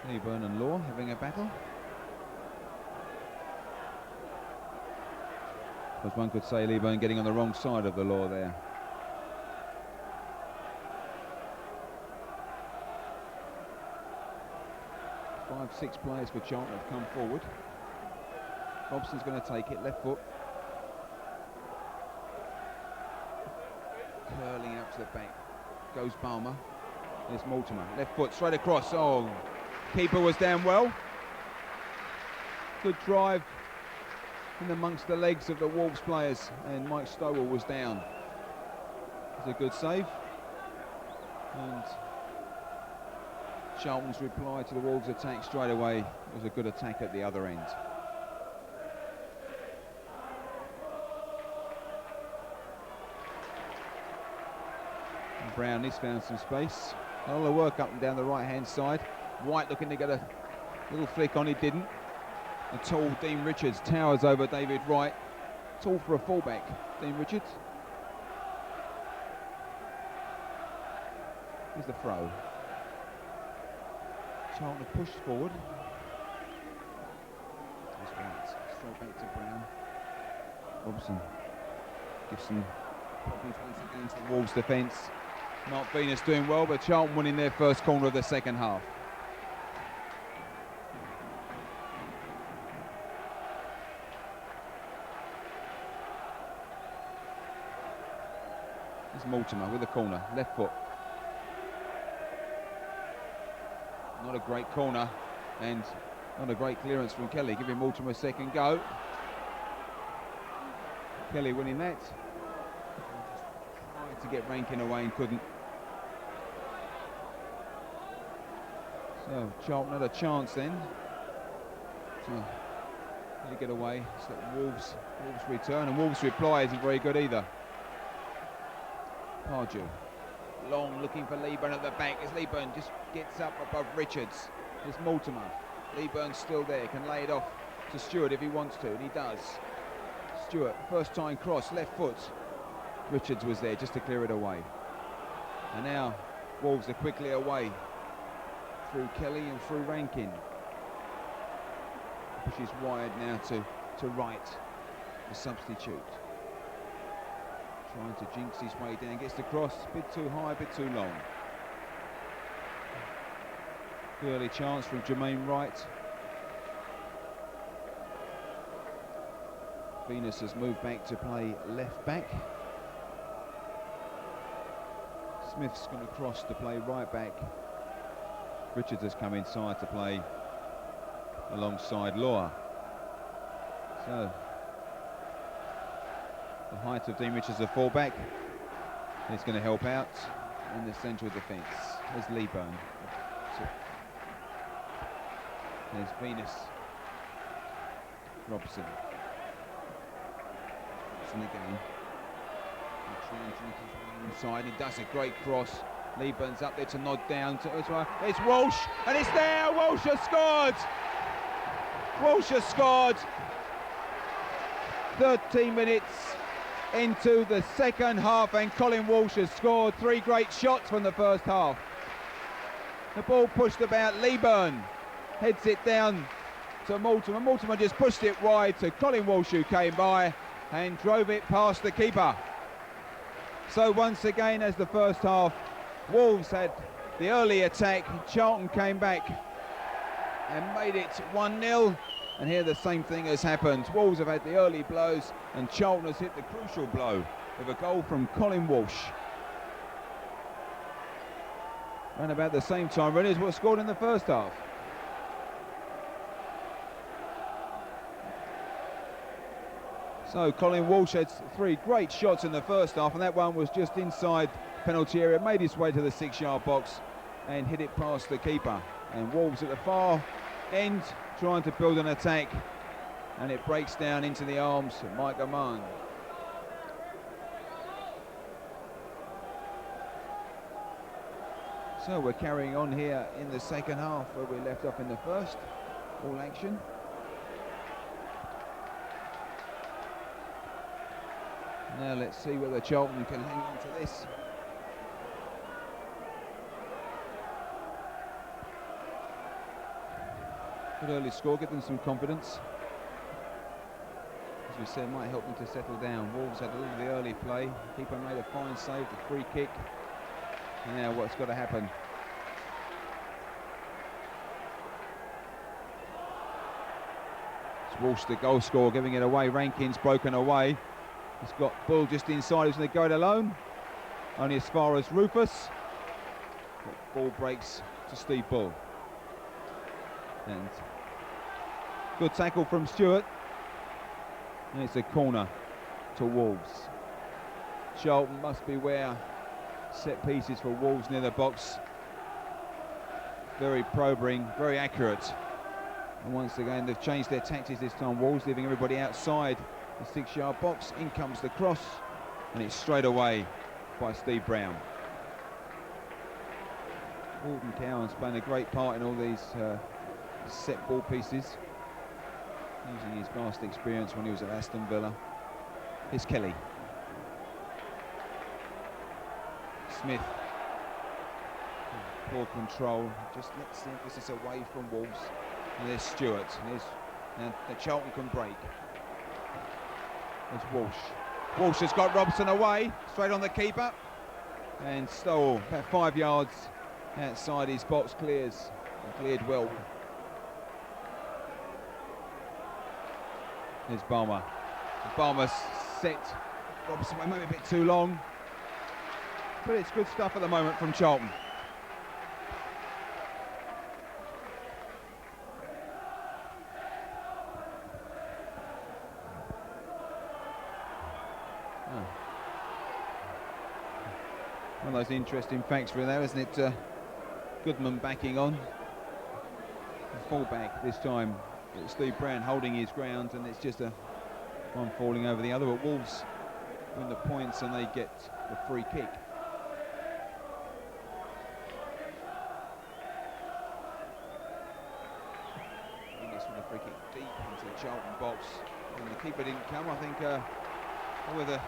Leaburn and Law having a battle. As one could say, Leaburn getting on the wrong side of the Law there. Five, 6 players for Charlton have come forward. Robson's going to take it, left foot. Curling up to the back. Goes Balmer. There's Mortimer. Left foot, straight across. Oh, keeper was down well. Good drive in amongst the legs of the Wolves players, and Mike Stowell was down. It's a good save. And Charlton's reply to the Wolves' attack straight away was a good attack at the other end. Brown has found some space. A lot of work up and down the right-hand side. Whyte looking to get a little flick on, he didn't. The tall Dean Richards towers over David Wright. Tall for a fullback, Dean Richards. Here's the throw. Charlton pushed forward. There's Whyte, straight back to Brown. Robson gives some problems once again to the Wolves defence. Mark Venus doing well, but Charlton winning their first corner of the second half. There's Mortimer with the corner, left foot. Not a great corner, and not a great clearance from Kelly, giving Mortimer a second go. Kelly winning that. Just tried to get Rankine away and couldn't. So Charlton had a chance then to really get away. So Wolves return, and Wolves' reply isn't very good either. Pardew, long looking for Leaburn at the back as Leaburn just gets up above Richards. There's Mortimer. Leaburn's still there, can lay it off to Stuart if he wants to, and he does. Stuart, first time cross, left foot. Richards was there just to clear it away. And now Wolves are quickly away through Kelly and through Rankine. Pushes wide now to Wright, the substitute. Trying to jinx his way down, gets the cross, a bit too high, a bit too long. Early chance from Jermaine Wright. Venus has moved back to play left back. Smith's going to cross to play right back. Richards has come inside to play alongside Law. So the height of Dean Richards, a fullback, is going to help out in the central defence. There's Leaburn. There's Venus. Robson. It's in the game. Inside, he does a great cross. Leaburn's up there to nod down to as well. It's Walsh, and it's there. Walsh has scored. Walsh has scored. 13 minutes into the second half, and Colin Walsh has scored. 3 great shots from the first half. The ball pushed about. Leaburn heads it down to Mortimer. Mortimer just pushed it wide to Colin Walsh, who came by and drove it past the keeper. So once again, as the first half, Wolves had the early attack. Charlton came back and made it 1-0. And here the same thing has happened. Wolves have had the early blows, and Charlton has hit the crucial blow with a goal from Colin Walsh. Around about the same time, really, as what scored in the first half. So Colin Walsh had 3 great shots in the first half, and that one was just inside penalty area, made his way to the 6-yard box and hit it past the keeper. And Wolves at the far end trying to build an attack, and it breaks down into the arms of Mike Ammann. So we're carrying on here in the second half where we left off in the first. All action. Now let's see whether Charlton can hang on to this. Good early score, give them some confidence. As we said, might help them to settle down. Wolves had a little of the early play. Keeper made a fine save, the free kick. And now what's got to happen? It's Walsh, the goal scorer, giving it away. Rankine's broken away. He's got Bull just inside, he's going to go it alone. Only as far as Rufus. But ball breaks to Steve Bull. And good tackle from Stuart. And it's a corner to Wolves. Charlton must beware set pieces for Wolves near the box. Very probing, very accurate. And once again, they've changed their tactics this time. Wolves leaving everybody outside the 6-yard box. In comes the cross, and it's straight away by Steve Brown. Alton Cowans playing a great part in all these set ball pieces, using his vast experience when he was at Aston Villa. Here's Kelly. Smith. Poor control, just lets the emphasis away from Wolves. And there's Stuart. And the Charlton can break. There's Walsh. Walsh has got Robson away, straight on the keeper. And Stowell, about 5 yards outside his box, clears. And cleared well. There's Balmer. Balmer's set. Robson went maybe a bit too long. But it's good stuff at the moment from Charlton. One of those interesting facts for there, isn't it? Goodman backing on. The fullback this time. It's Steve Brown holding his ground, and it's just one falling over the other. But Wolves win the points and they get the free kick. This with a free kick deep into the Charlton box, and the keeper didn't come. I think whether the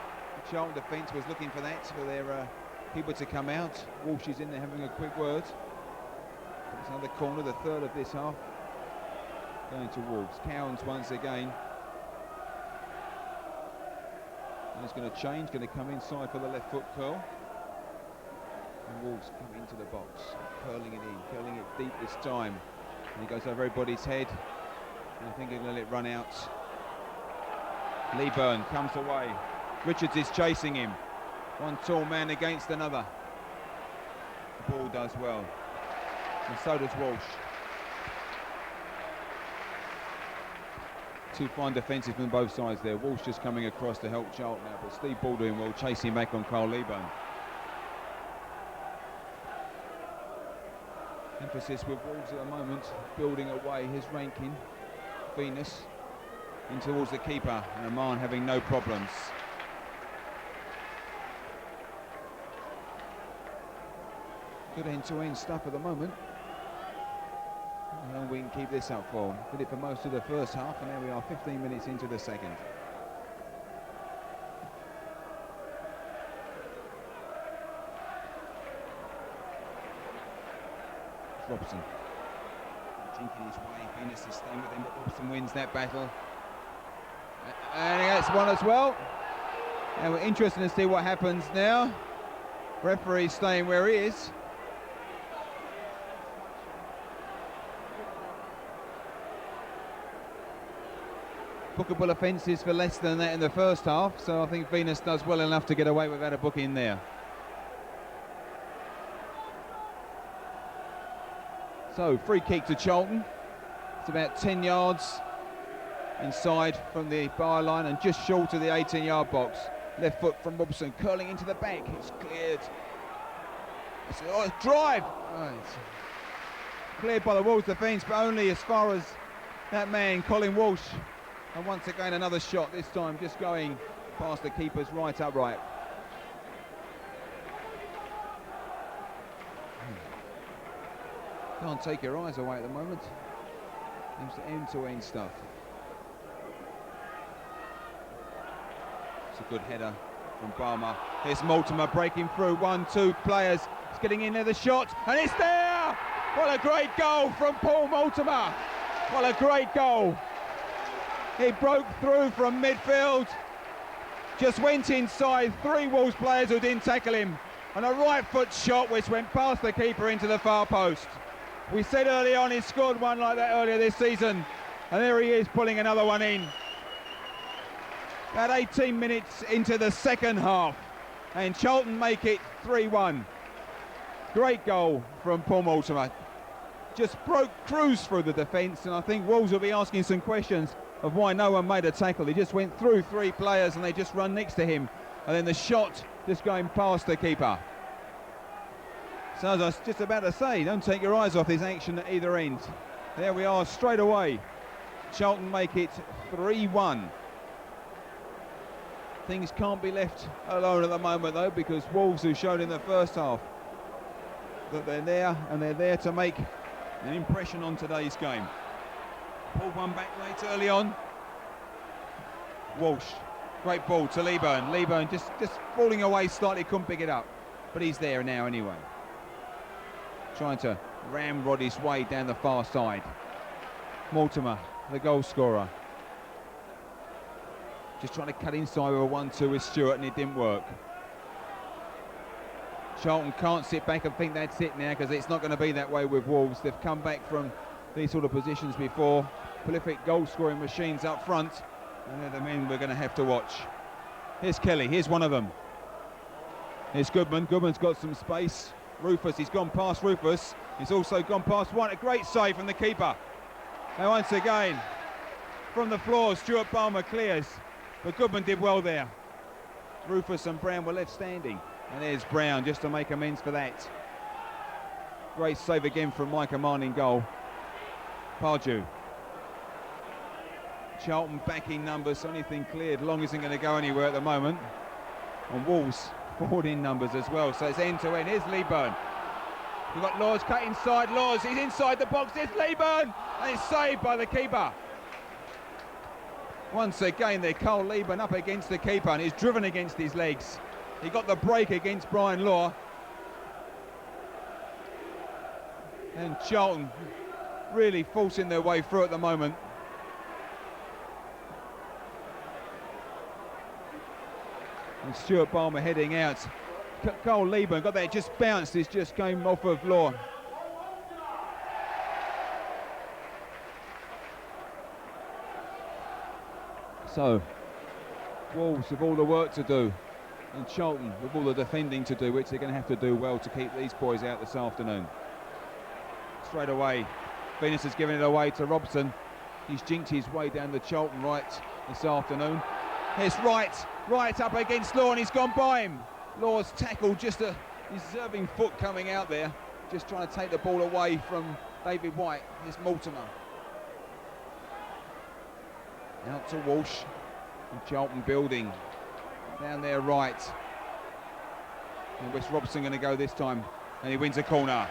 Charlton defence was looking for that, for their keeper to come out. Walsh is in there having a quick word. It's another corner, the third of this half, going to Wolves. Cowans once again. And he's going to change, going to come inside for the left foot curl. And Wolves come into the box, curling it in, curling it deep this time. And he goes over everybody's head. And I think he'll let it run out. Leaburn comes away. Richards is chasing him. One tall man against another. The ball does well. And so does Walsh. Two fine defences from both sides there. Walsh just coming across to help Charlton out, but Steve Ball doing well, chasing back on Carl Leaburn. Emphasis with Wolves at the moment, building away. His Rankine, Venus, in towards the keeper, and Ammann having no problems. Good end-to-end stuff at the moment. And we can keep this up for. Did it for most of the first half, and there we are, 15 minutes into the second. Robson drinking his way. Venus is staying with him, but Robson wins that battle. And he gets one as well. And we're interested to see what happens now. Referee staying where he is. Bookable offences for less than that in the first half, so I think Venus does well enough to get away without a book in there. So, free kick to Charlton. It's about 10 yards inside from the bar line and just short of the 18-yard box. Left foot from Robson, curling into the back. It's cleared. It's a drive. Oh, it's cleared by the Wolves defence, but only as far as that man, Colin Walsh. And once again, another shot, this time just going past the keeper's right upright. Can't take your eyes away at the moment. Seems to end-to-end stuff. It's a good header from Balmer. Here's Mortimer breaking through. 1-2 players. It's getting in there, the shot, and it's there! What a great goal from Paul Mortimer. What a great goal. He broke through from midfield, just went inside 3 Wolves players who didn't tackle him, and a right foot shot which went past the keeper into the far post. We said early on he scored one like that earlier this season, and there he is pulling another one in. About 18 minutes into the second half, and Charlton make it 3-1. Great goal from Paul Mortimer. Just cruised through the defence, and I think Wolves will be asking some questions of why no one made a tackle. He just went through 3 players and they just run next to him, and then the shot just going past the keeper. So as I was just about to say, don't take your eyes off this action at either end. There we are straight away. Charlton make it 3-1. Things can't be left alone at the moment though, because Wolves, who showed in the first half that they're there, and they're there to make an impression on today's game. Pulled one back late early on. Walsh, great ball to Leaburn. Leaburn just falling away slightly, couldn't pick it up, but he's there now anyway. Trying to ramrod his way down the far side. Mortimer, the goal scorer. Just trying to cut inside with a 1-2 with Stuart, and it didn't work. Charlton can't sit back and think that's it now, because it's not going to be that way with Wolves. They've come back from these sort of positions before. Prolific goal-scoring machines up front, and they're the men we're going to have to watch. Here's Kelly, here's one of them. Here's Goodman. Goodman's got some space. Rufus, he's gone past Rufus. He's also gone past Whyte. A great save from the keeper. Now once again, from the floor, Stuart Balmer clears, but Goodman did well there. Rufus and Brown were left standing, and there's Brown just to make amends for that. Great save again from Ammann in goal. Pardew. Charlton backing numbers, only thing cleared. Long isn't going to go anywhere at the moment. And Wolves forward in numbers as well, so it's end to end. Here's Leaburn. We've got Laws cut inside. Laws, he's inside the box. There's Leaburn, and it's saved by the keeper. Once again, they're Cole Leaburn up against the keeper, and he's driven against his legs. He got the break against Brian Law. And Charlton really forcing their way through at the moment. And Stuart Balmer heading out. Cole Leaburn got there, just bounced, it just came off of Law. So, Wolves have all the work to do, and Charlton with all the defending to do, which they're going to have to do well to keep these boys out this afternoon. Straight away, Venus has given it away to Robson. He's jinked his way down the Charlton right this afternoon. Here's Wright. Wright up against Law, and he's gone by him. Law's tackled, just a deserving foot coming out there, just trying to take the ball away from David Whyte. Here's Mortimer. Out to Walsh, and Charlton building. Down there right. And where's Robson going to go this time? And he wins a corner.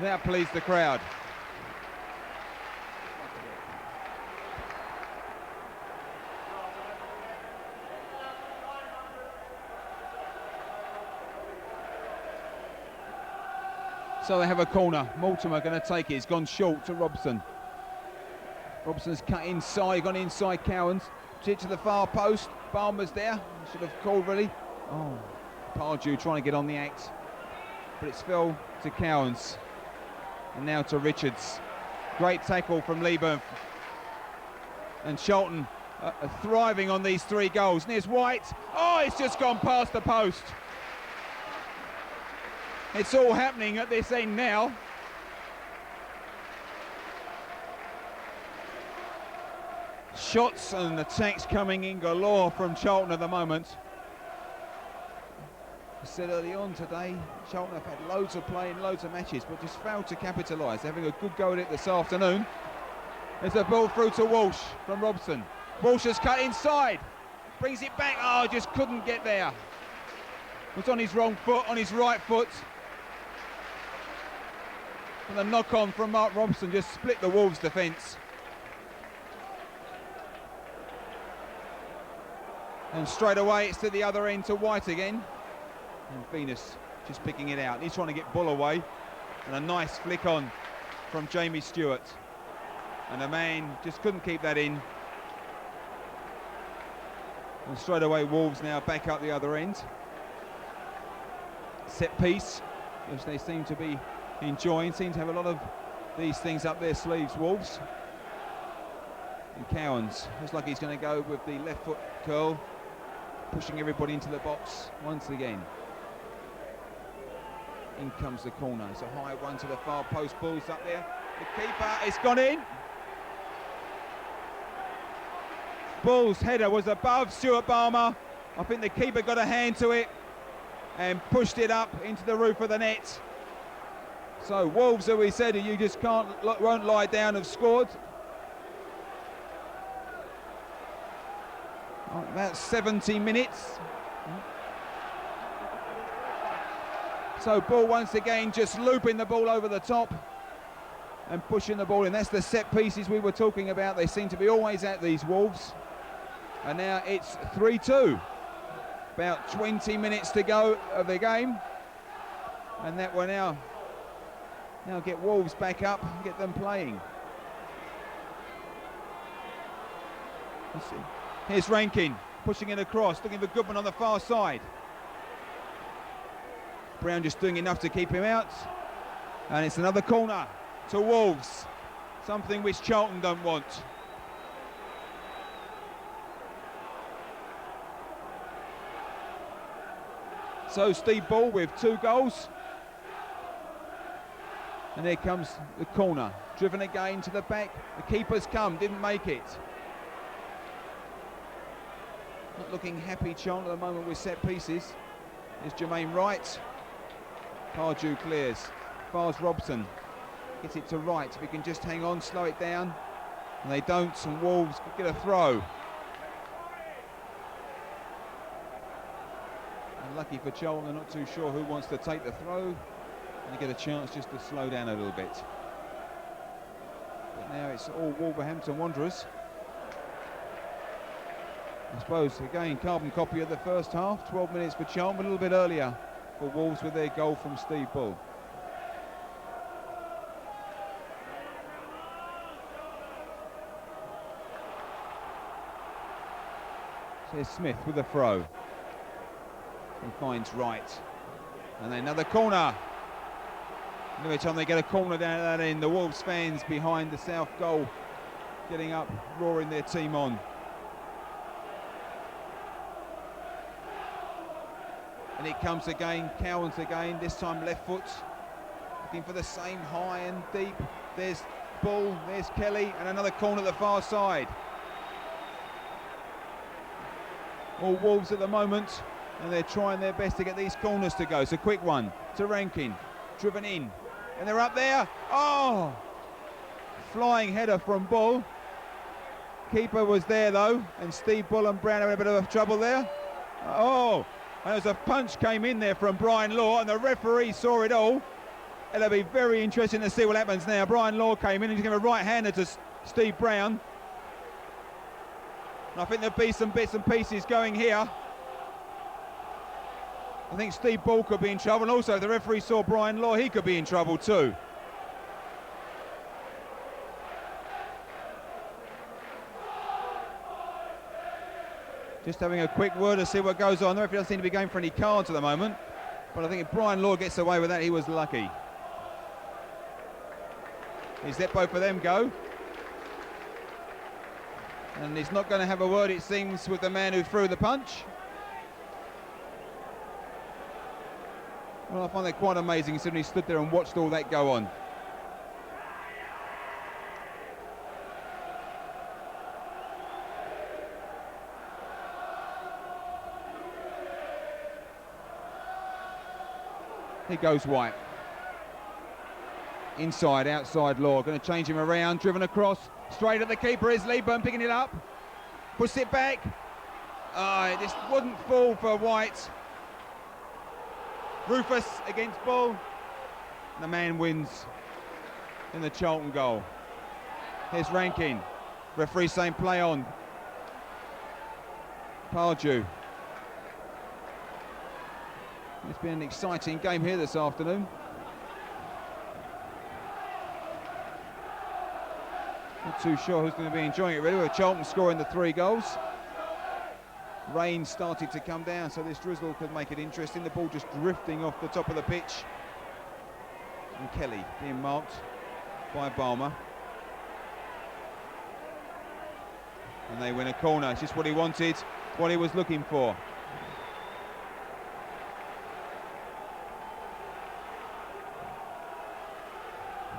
That pleased the crowd. So they have a corner. Mortimer going to take it. He's gone short to Robson. Robson's cut inside, gone inside Cowans. Hit to the far post. Balmer's there. Should have called really. Oh, Pardew trying to get on the act. But it's fell to Cowans. And now to Richards. Great tackle from Leaburn. And Charlton are thriving on these 3 goals. And here's Whyte. Oh, it's just gone past the post. It's all happening at this end now. Shots and attacks coming in galore from Charlton at the moment. I said early on today, Charlton have had loads of play in loads of matches, but just failed to capitalise. Having a good go at it this afternoon. There's a ball through to Walsh from Robson. Walsh has cut inside, brings it back. Oh, just couldn't get there. Was on his wrong foot, on his right foot. And the knock on from Mark Robson just split the Wolves defence. And straight away it's to the other end to Whyte again. And Venus just picking it out. He's trying to get Bull away. And a nice flick on from Jamie Stewart. And Ammann just couldn't keep that in. And straight away Wolves now back up the other end. Set piece, which they seem to be enjoying. Seem to have a lot of these things up their sleeves, Wolves. And Cowans looks like he's going to go with the left foot curl, pushing everybody into the box once again. In comes the corner. It's a high one to the far post. Ball's up there. The keeper, it's gone in. Bull's header was above Stuart Balmer. I think the keeper got a hand to it and pushed it up into the roof of the net. So Wolves, as we said, you just won't lie down, have scored. About 70 minutes. So Ball once again just looping the ball over the top and pushing the ball in. That's the set pieces we were talking about. They seem to be always at these Wolves. And now it's 3-2. About 20 minutes to go of the game. And that will now get Wolves back up and get them playing. Let's see. Here's Rankine pushing it across, looking for Goodman on the far side. Brown just doing enough to keep him out. And it's another corner to Wolves, something which Charlton don't want. So Steve Ball with 2 goals. And here comes the corner, driven again to the back. The keeper's come, didn't make it. Not looking happy, Charlton, at the moment with set pieces. Here's Jermaine Wright. Pardew clears. Far as Robson. Gets it to Wright. If he can just hang on, slow it down. And they don't, and Wolves get a throw. And lucky for Charlton, they're not too sure who wants to take the throw. And they get a chance just to slow down a little bit. But now it's all Wolverhampton Wanderers. I suppose, again, carbon copy of the first half. 12 minutes for Charlton, a little bit earlier for Wolves with their goal from Steve Bull. So here's Smith with a throw. He finds Wright. And then another corner. And every time they get a corner down at that end, the Wolves fans behind the south goal getting up, roaring their team on. And it comes again, Cowans again, this time left foot. Looking for the same high and deep. There's Bull, there's Kelly, and another corner at the far side. All Wolves at the moment, and they're trying their best to get these corners to go. It's a quick one to Rankine, driven in, and they're up there. Oh! Flying header from Bull. Keeper was there though, and Steve Bull and Brown having a bit of trouble there. Oh! And as a punch came in there from Brian Law, and the referee saw it all. It'll be very interesting to see what happens now. Brian Law came in and he's giving a right-hander to Steve Brown. And I think there'll be some bits and pieces going here. I think Steve Ball could be in trouble, and also if the referee saw Brian Law, he could be in trouble too. Just having a quick word to see what goes on. The referee doesn't seem to be going for any cards at the moment, but I think if Brian Law gets away with that, he was lucky. He's let both of them go. And he's not going to have a word, it seems, with the man who threw the punch. Well, I find that quite amazing, considering he stood there and watched all that go on. Here goes Whyte. Inside, outside Law, going to change him around, driven across, straight at the keeper is Leaburn, picking it up, puts it back. This wouldn't fall for Whyte. Rufus against Bull. The man wins in the Charlton goal. Here's Rankine. Referee saying play on. Pardew. It's been an exciting game here this afternoon. Not too sure who's going to be enjoying it really, with Charlton scoring the 3 goals. Rain started to come down, so this drizzle could make it interesting. The ball just drifting off the top of the pitch. And Kelly being marked by Balmer. And they win a corner. It's just what he wanted, what he was looking for.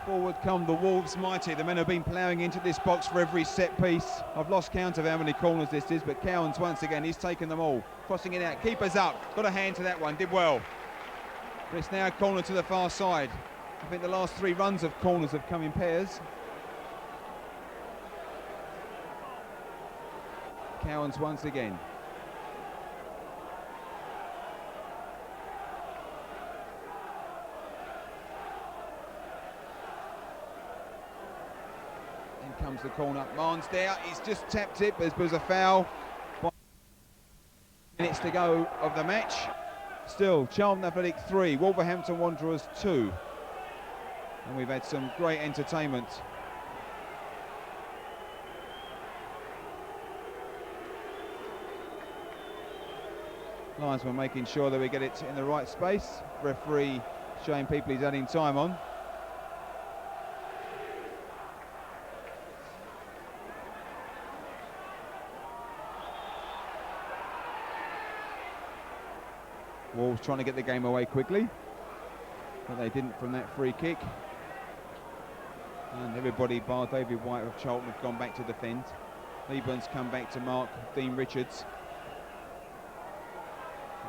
Forward come the Wolves mighty. The men have been ploughing into this box for every set piece. I've lost count of how many corners this is, but Cowans once again, he's taken them all. Crossing it out, keeper's up, got a hand to that one, did well. But it's now a corner to the far side. I think the last 3 runs of corners have come in pairs. Cowans once again. comes the corner. Ammann's there. He's just tapped it, but there's a foul. Minutes to go of the match. Still, Charlton Athletic 3, Wolverhampton Wanderers 2. And we've had some great entertainment. Linesman making sure that we get it in the right space. Referee showing people he's adding time on. Wolves trying to get the game away quickly, but they didn't from that free kick. And everybody bar David Whyte of Charlton have gone back to defend. Leaburn's come back to mark Dean Richards.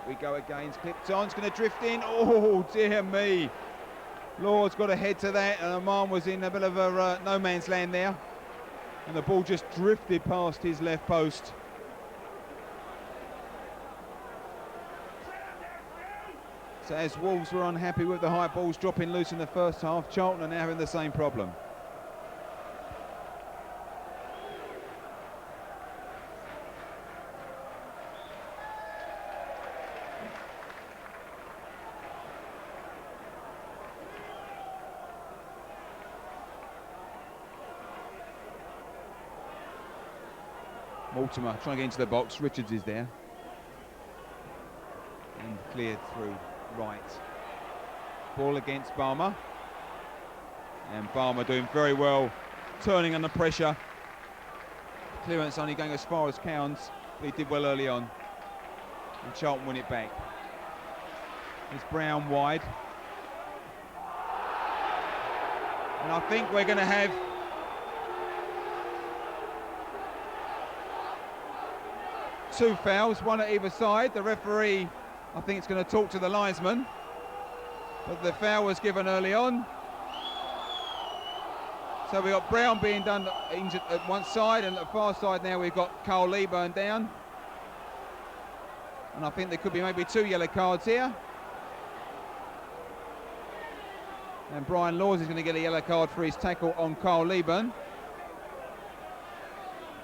We go again, it's clipped on, it's going to drift in. Oh dear me. Lord's got a head to that, and Ammann was in a bit of a no man's land there. And the ball just drifted past his left post. So as Wolves were unhappy with the high balls dropping loose in the first half, Charlton are now having the same problem. Mortimer trying to get into the box, Richards is there. And cleared through Wright. Ball against Balmer. And Balmer doing very well, turning under pressure. Clearance only going as far as Cowans, but he did well early on. And Charlton win it back. It's Brown wide. And I think we're going to have two fouls, one at either side. The referee, I think, it's going to talk to the linesman, but the foul was given early on. So we've got Brown being done injured at one side, and at the far side now we've got Carl Leaburn down. And I think there could be maybe 2 yellow cards here. And Brian Laws is going to get a yellow card for his tackle on Carl Leaburn.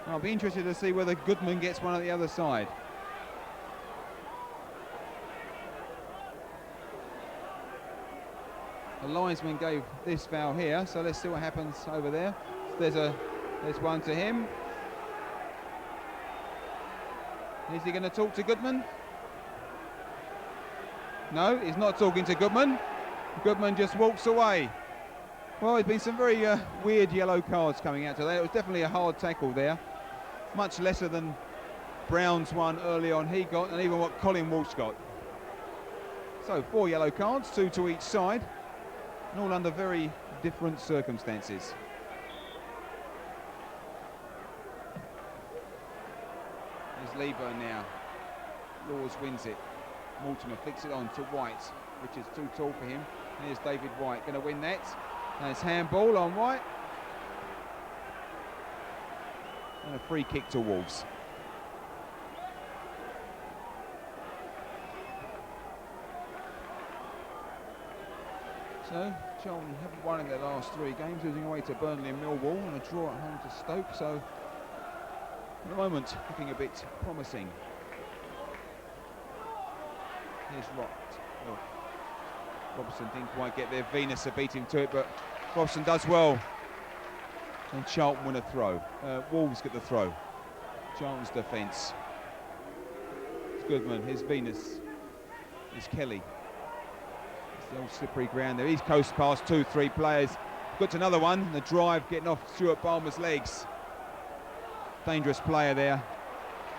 I'll be interested to see whether Goodman gets one at the other side. The linesman gave this foul here, so let's see what happens over there. There's one to him. Is he going to talk to Goodman? No, he's not talking to Goodman. Goodman just walks away. Well, there's been some very weird yellow cards coming out today. It was definitely a hard tackle there. Much lesser than Brown's one early on he got, and even what Colin Walsh got. So 4 yellow cards, 2 to each side, and all under very different circumstances. There's Leaburn now. Laws wins it. Mortimer flicks it on to Whyte, which is too tall for him. Here's David Whyte, going to win that. And it's handball on Whyte. And a free kick to Wolves. So Charlton haven't won in their last 3 games, losing away to Burnley and Millwall, and a draw at home to Stoke. So at the moment, looking a bit promising. Here's Wright. Oh, Robson didn't quite get there. Venus beat him to it, but Robson does well. And Charlton win a throw. Wolves get the throw. Charlton's defence. It's Goodman. Here's Venus. Here's Kelly. It's the old slippery ground there. He's coast past 2-3 players. Got to another one. The drive getting off Stuart Balmer's legs. Dangerous player there.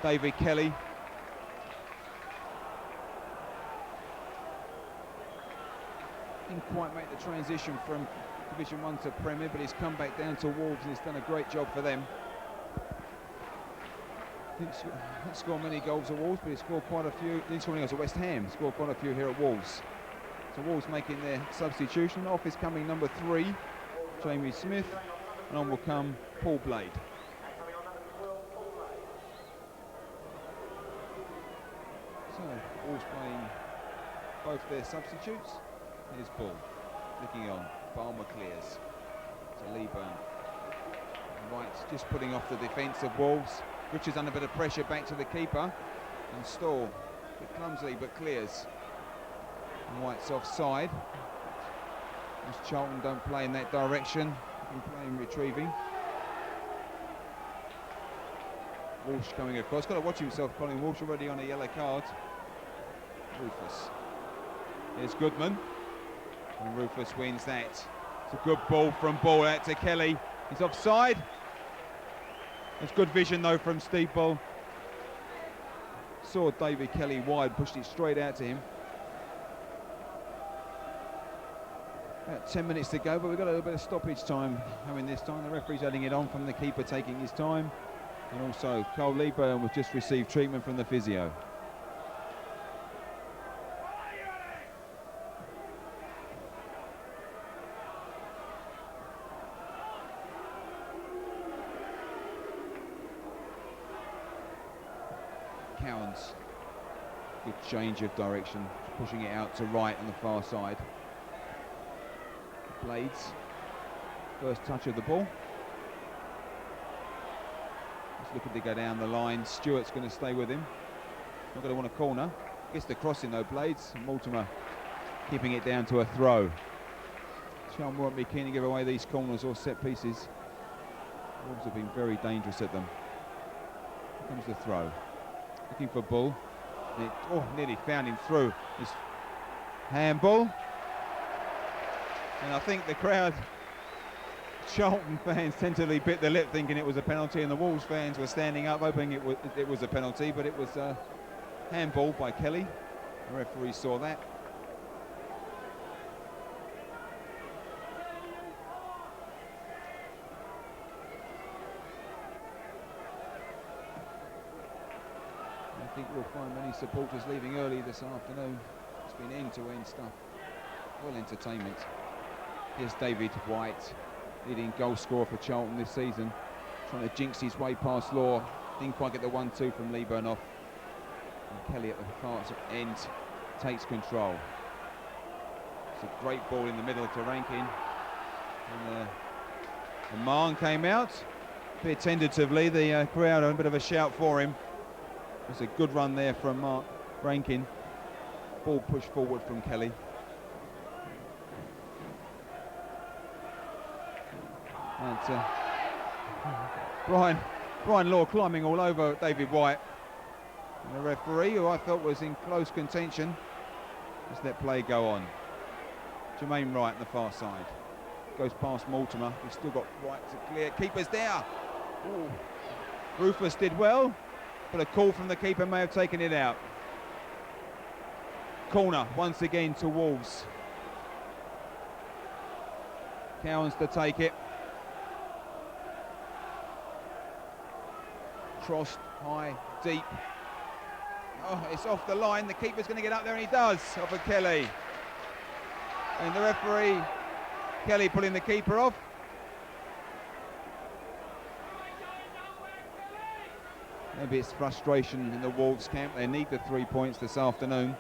David Kelly. Didn't quite make the transition from Division 1 to Premier, but he's come back down to Wolves and he's done a great job for them. Didn't score many goals at Wolves, but he scored quite a few. Didn't score many goals at West Ham, scored quite a few here at Wolves. So Wolves making their substitution. Off is coming number 3, Jamie Smith, and on will come Paul Blade. So Wolves playing both their substitutes. Here's Ball, flicking on. Balmer clears to Leaburn. Wright just putting off the defence of Wolves. Richards under a bit of pressure back to the keeper, and Stowell a bit clumsily but clears. And White's offside. As Charlton don't play in that direction, and playing retrieving. Walsh coming across. Got to watch himself, Colin Walsh already on a yellow card. Rufus. Here's Goodman. And Rufus wins that. It's a good ball from Ball out to Kelly. He's offside. It's good vision though from Steve Ball. Saw David Kelly wide, pushed it straight out to him. About 10 minutes to go, but we've got a little bit of stoppage time coming this time. The referee's adding it on from the keeper taking his time. And also Cole Leaburn was just received treatment from the physio. Cowans, good change of direction, pushing it out to Wright on the far side. Blades, first touch of the ball. He's looking to go down the line. Stuart's going to stay with him. Not going to want a corner. Gets the crossing though, Blades. Mortimer keeping it down to a throw. Charlton won't be keen to give away these corners or set pieces. Wolves have been very dangerous at them. Here comes the throw. Looking for Bull. Nearly found him through. His handball. And I think the crowd, Charlton fans, tentatively bit the lip thinking it was a penalty, and the Wolves fans were standing up hoping it was a penalty, but it was a handball by Kelly. The referee saw that. I think we'll find many supporters leaving early this afternoon. It's been end-to-end stuff. Well, entertainment. Here's David Whyte, leading goal scorer for Charlton this season, trying to jinx his way past Law. Didn't quite get the 1-2 from Leaburn off. And Kelly at the far end takes control. It's a great ball in the middle to Rankine. And Ammann came out a bit tentatively. The crowd had a bit of a shout for him. It's a good run there from Rankine. Ball pushed forward from Kelly. And Brian Law climbing all over David Whyte. And the referee, who I thought was in close contention, just let play go on. Jermaine Wright on the far side. Goes past Mortimer. We've still got Wright to clear. Keeper's there. Ooh. Rufus did well, but a call from the keeper may have taken it out. Corner once again to Wolves. Cowans to take it. Crossed, high, deep. Oh, it's off the line. The keeper's going to get up there, and he does, off of Kelly. And the referee, Kelly, pulling the keeper off. Maybe it's frustration in the Wolves camp. They need the 3 points this afternoon.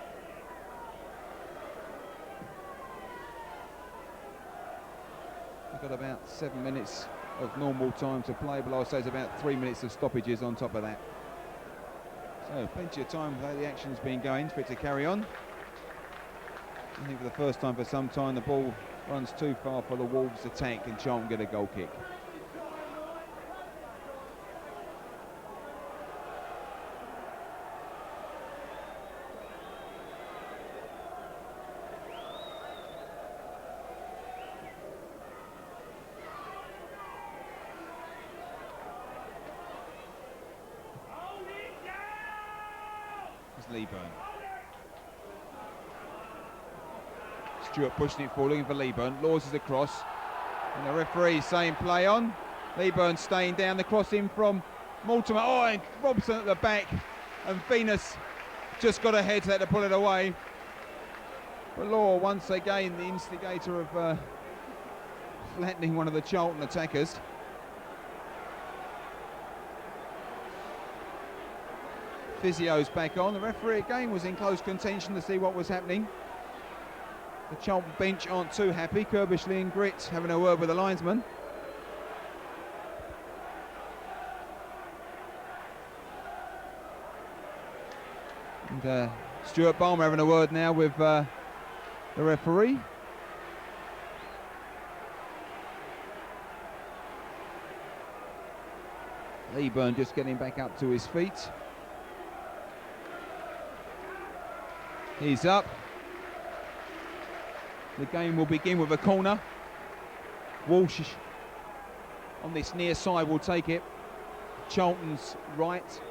We've got about 7 minutes of normal time to play, but I would say it's about 3 minutes of stoppages on top of that. So plenty of time though the action's been going for it to carry on. I think for the first time for some time the ball runs too far for the Wolves attack and Charlton get a goal kick. Leaburn. Stuart pushing it forward, looking for Leaburn. Laws is across, and the referee saying play on. Leaburn staying down, the cross in from Mortimer. Oh, and Robson at the back, and Venus just got ahead to pull it away. But Law once again the instigator of flattening one of the Charlton attackers. Physio's back on. The referee again was in close contention to see what was happening. The Charlton bench aren't too happy. Kirbishley and Grit having a word with the linesman. And Stuart Balmer having a word now with the referee. Leaburn just getting back up to his feet. He's up. The game will begin with a corner. Walsh on this near side will take it. Charlton's right.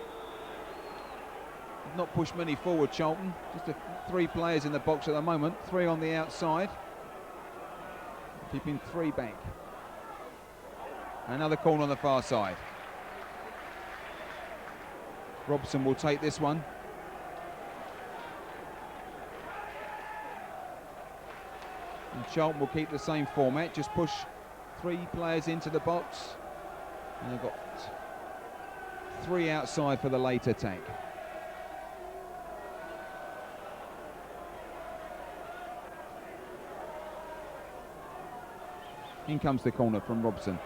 Not pushed many forward, Charlton. Just 3 players in the box at the moment. 3 on the outside. Keeping 3 back. Another corner on the far side. Robson will take this one. And Charlton will keep the same format. Just push 3 players into the box. And they've got 3 outside for the late attack. In comes the corner from Robson.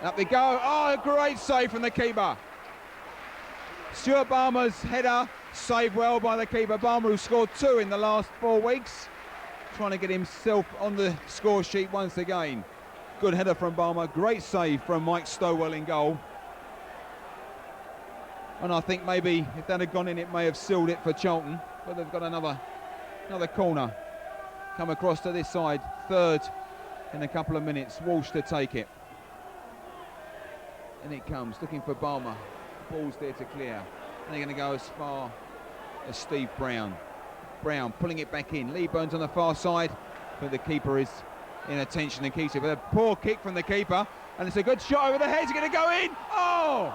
Up they go. Oh, a great save from the keeper. Stuart Balmer's header saved well by the keeper. Balmer, who scored 2 in the last 4 weeks. Trying to get himself on the score sheet once again. Good header from Balmer. Great save from Mike Stowell in goal. And I think maybe if that had gone in, it may have sealed it for Charlton. But they've got another corner. Come across to this side. 3rd in a couple of minutes. Walsh to take it. And it comes, looking for Balmer. Ball's there to clear. And they're going to go as far as Steve Brown. Brown pulling it back in. Leaburn's on the far side, but the keeper is in attention and keeps it. But a poor kick from the keeper, and it's a good shot over the head. It's going to go in. Oh!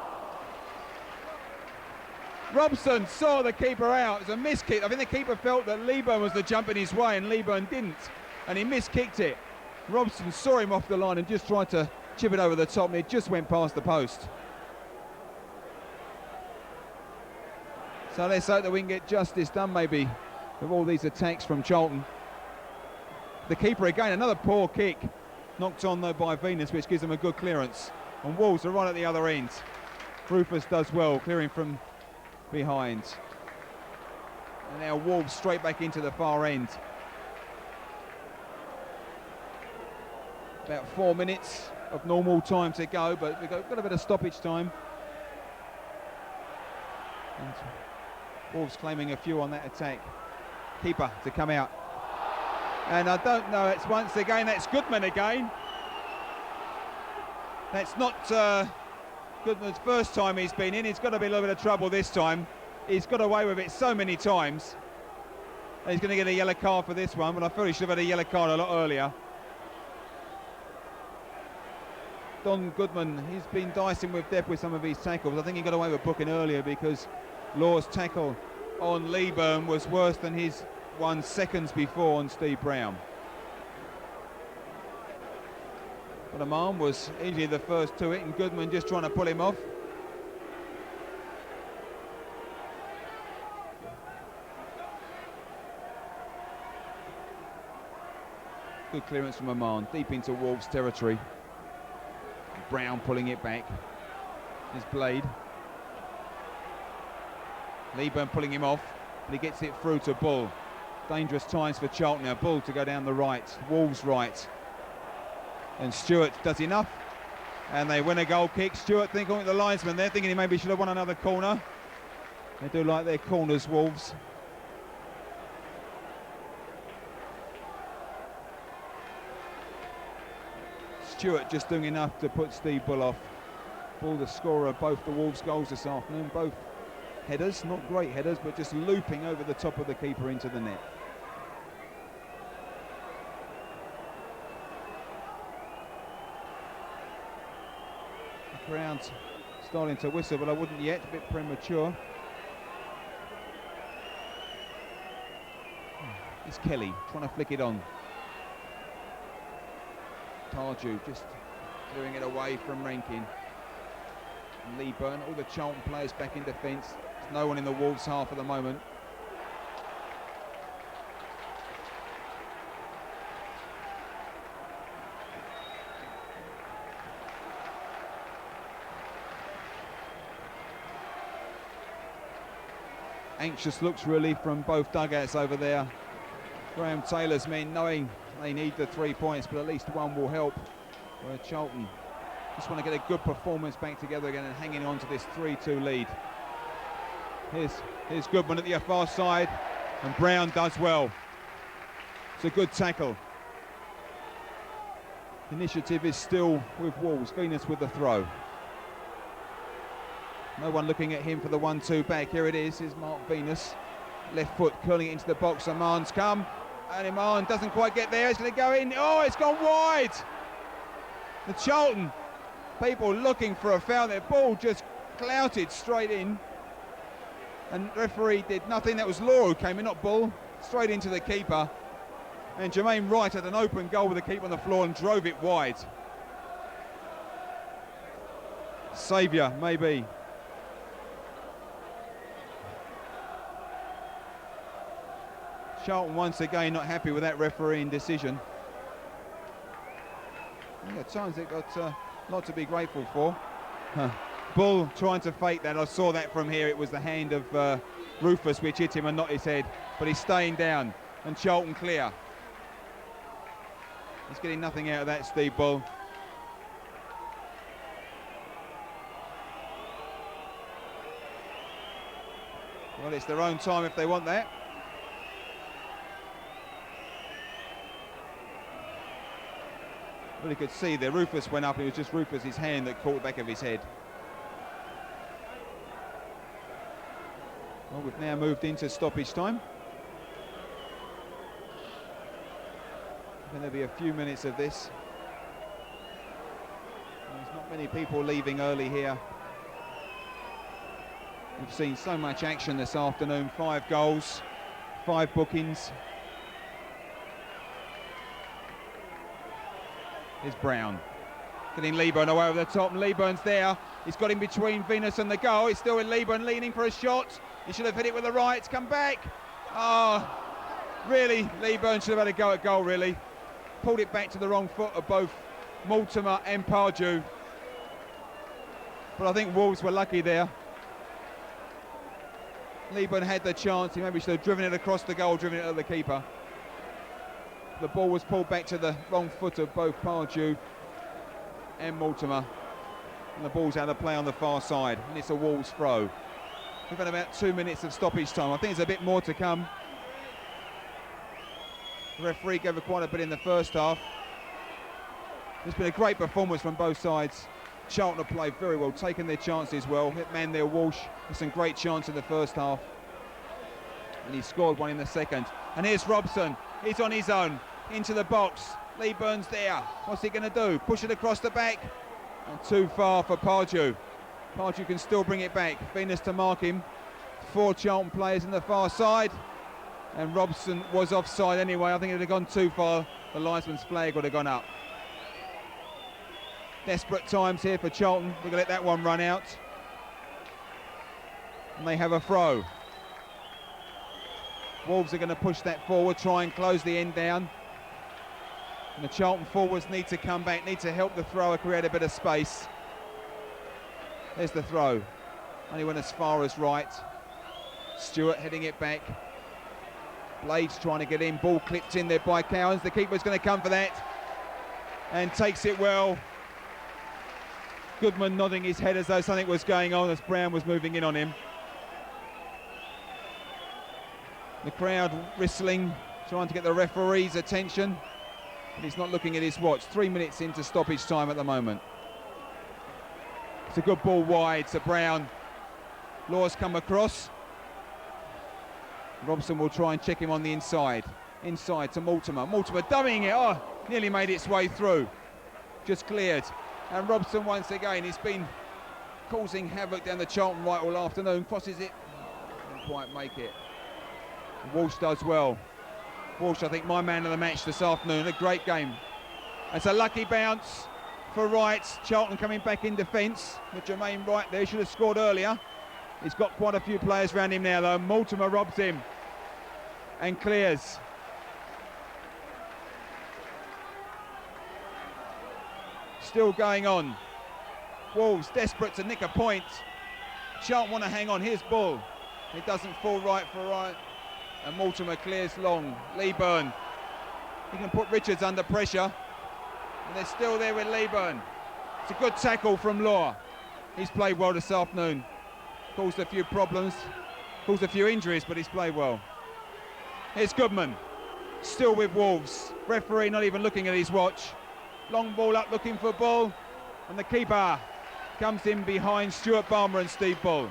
Robson saw the keeper out. It's a miss kick. I think the keeper felt that Leaburn was the jump in his way, and Leaburn didn't, and he miskicked it. Robson saw him off the line and just tried to chip it over the top, and it just went past the post. So let's hope that we can get justice done maybe with all these attacks from Charlton. The keeper again, another poor kick. Knocked on though by Venus, which gives them a good clearance. And Wolves are right at the other end. Rufus does well, clearing from behind. And now Wolves straight back into the far end. About 4 minutes of normal time to go, but we've got a bit of stoppage time. And Wolves claiming a few on that attack. Keeper to come out. And I don't know, it's once again, that's Goodman again. That's not Goodman's first time he's been in. He's got to be a little bit of trouble this time. He's got away with it so many times. He's going to get a yellow card for this one, but I feel he should have had a yellow card a lot earlier. Don Goodman, he's been dicing with depth with some of his tackles. I think he got away with booking earlier because Law's tackle on Leaburn was worse than his one seconds before on Steve Brown. But Ammann was easily the first to it, and Goodman just trying to pull him off. Good clearance from Ammann, deep into Wolves territory. Brown pulling it back. His blade. Leaburn pulling him off, but he gets it through to Bull. Dangerous times for Charlton now. Bull to go down the right, Wolves right. And Stuart does enough, and they win a goal kick. Stuart thinking the linesman there, thinking he maybe should have won another corner. They do like their corners, Wolves. Stuart just doing enough to put Steve Bull off. Bull, the scorer of both the Wolves goals this afternoon, both headers, not great headers, but just looping over the top of the keeper into the net. The crowd's starting to whistle, but I wouldn't yet, a bit premature. It's Kelly trying to flick it on. Pardew just clearing it away from Rankine. And Leaburn, all the Charlton players back in defence. There's no one in the Wolves half at the moment. Anxious looks really from both dugouts over there. Graham Taylor's men knowing they need the 3 points, but at least one will help. Where Charlton just want to get a good performance back together again and hanging on to this 3-2 lead. Here's Goodman at the far side, and Brown does well. It's a good tackle. Initiative is still with Wolves. Venus with the throw. No one looking at him for the 1-2 back. Here it is. Here's Mark Venus. Left foot curling it into the box. Ammann's come. And Ammann doesn't quite get there. It's going to go in. Oh, it's gone wide. The Charlton people looking for a foul. Their ball just clouted straight in. And the referee did nothing. That was Law who came in, not Bull. Straight into the keeper. And Jermaine Wright had an open goal with the keeper on the floor and drove it wide. Saviour, maybe. Charlton once again not happy with that refereeing decision. And at times they've got a lot to be grateful for. Bull trying to fake that. I saw that from here. It was the hand of Rufus which hit him and not his head. But he's staying down. And Charlton clear. He's getting nothing out of that, Steve Bull. Well, it's their own time if they want that. Well, you could see there, Rufus went up. It was just Rufus' hand that caught the back of his head. Well, we've now moved into stoppage time. Going to be a few minutes of this. There's not many people leaving early here. We've seen so much action this afternoon. 5 goals, 5 bookings. Here's Brown. Getting Leaburn away over the top, and Leaburn's there. He's got in between Venus and the goal. He's still with Leaburn leaning for a shot. He should have hit it with the right. Come back. Oh, really, Leaburn should have had a go at goal, really. Pulled it back to the wrong foot of both Mortimer and Pardew. But I think Wolves were lucky there. Leaburn had the chance. He maybe should have driven it across the goal, driven it at the keeper. The ball was pulled back to the wrong foot of both Pardew and Mortimer. And the ball's out of play on the far side. And it's a Wolves throw. We've had about 2 minutes of stoppage time. I think there's a bit more to come. The referee gave it quite a bit in the first half. There's been a great performance from both sides. Charlton have played very well, taken their chances well. Hit man there, Walsh, with some great chance in the first half. And he scored one in the second. And here's Robson. He's on his own, into the box. Leaburn's there. What's he going to do? Push it across the back. And too far for Pardew. Pardew can still bring it back. Venus to mark him. 4 Charlton players in the far side. And Robson was offside anyway. I think it would have gone too far. The linesman's flag would have gone up. Desperate times here for Charlton. We're going to let that one run out. And they have a throw. Wolves are going to push that forward, try and close the end down. And the Charlton forwards need to come back, need to help the thrower create a bit of space. There's the throw. Only went as far as Wright. Stuart heading it back. Blades trying to get in, ball clipped in there by Cowans. The keeper's going to come for that and takes it well. Goodman nodding his head as though something was going on as Brown was moving in on him. The crowd whistling, trying to get the referee's attention, but he's not looking at his watch. 3 minutes into stoppage time at the moment. It's a good ball wide to Brown. Law's come across. Robson will try and check him on the inside. Inside to Mortimer. Mortimer dummying it. Oh, nearly made its way through. Just cleared. And Robson once again, he's been causing havoc down the Charlton right all afternoon. Crosses it. Didn't quite make it. Walsh does well. Walsh, I think, my man of the match this afternoon. A great game. It's a lucky bounce for Wright. Charlton coming back in defence with Jermaine Wright there. Should have scored earlier. He's got quite a few players around him now, though. Mortimer robs him and clears. Still going on. Wolves desperate to nick a point. Charlton want to hang on. Here's Bull. It doesn't fall right for Wright, and Mortimer clears long. Leaburn, he can put Richards under pressure, and they're still there with Leaburn. It's a good tackle from Law. He's played well this afternoon. Caused a few problems, caused a few injuries, but he's played well. Here's Goodman, still with Wolves. Referee not even looking at his watch. Long ball up, looking for ball, and the keeper comes in behind Stuart, Balmer and Steve Bull.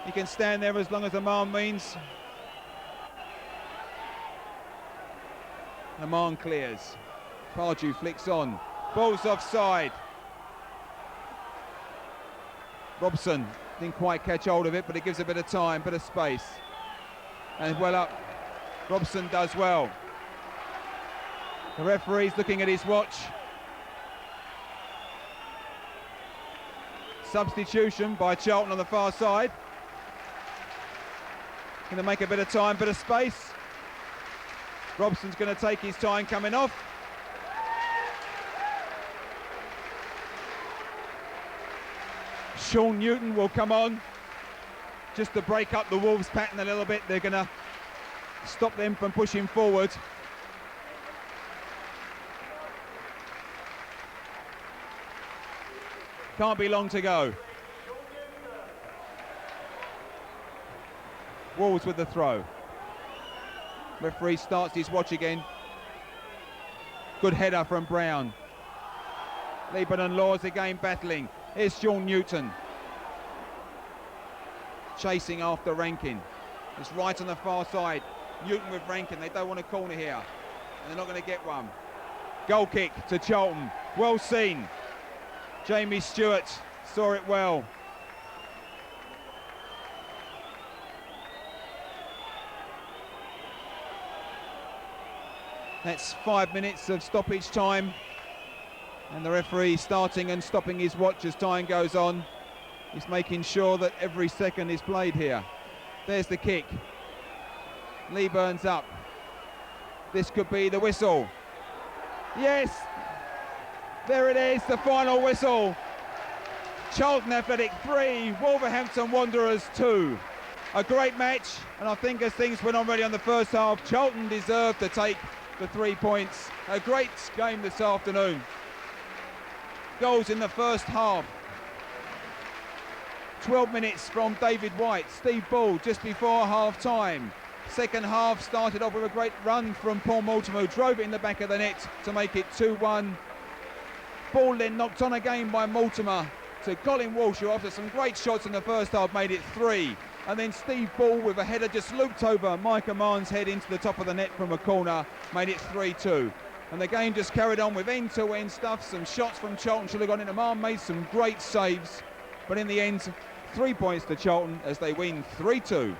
He can stand there as long as Ammann means. Ammann clears. Pardew flicks on. Ball's offside. Robson didn't quite catch hold of it, but it gives a bit of time, bit of space. And well up. Robson does well. The referee's looking at his watch. Substitution by Charlton on the far side. Going to make a bit of time, bit of space. Robson's going to take his time coming off. Sean Newton will come on just to break up the Wolves pattern a little bit. They're going to stop them from pushing forward. Can't be long to go. Wolves with the throw. Referee starts his watch again. Good header from Brown. Leaburn and Laws again battling. Here's Sean Newton. Chasing after Rankine. It's right on the far side. Newton with Rankine. They don't want a corner here. And they're not going to get one. Goal kick to Charlton. Well seen. Jamie Stuart saw it well. That's 5 minutes of stoppage time, and the referee starting and stopping his watch as time goes on. He's making sure that every second is played here. There's the kick. Leaburn's up. This could be the whistle. Yes, there it is, the final whistle. Charlton Athletic 3, Wolverhampton Wanderers 2. A great match, and I think as things went on really on the first half, Charlton deserved to take the 3 points. A great game this afternoon. Goals in the first half. 12 minutes from David Whyte, Steve Bull just before half time. Second half started off with a great run from Paul Mortimer, who drove it in the back of the net to make it 2-1. Ball then knocked on again by Mortimer to Colin Walsh, who after some great shots in the first half made it 3. And then Steve Bull with a header just looped over Mike Ammann's head into the top of the net from a corner, made it 3-2. And the game just carried on with end-to-end stuff. Some shots from Charlton should have gone in. Ammann made some great saves, but in the end, 3 points to Charlton as they win 3-2.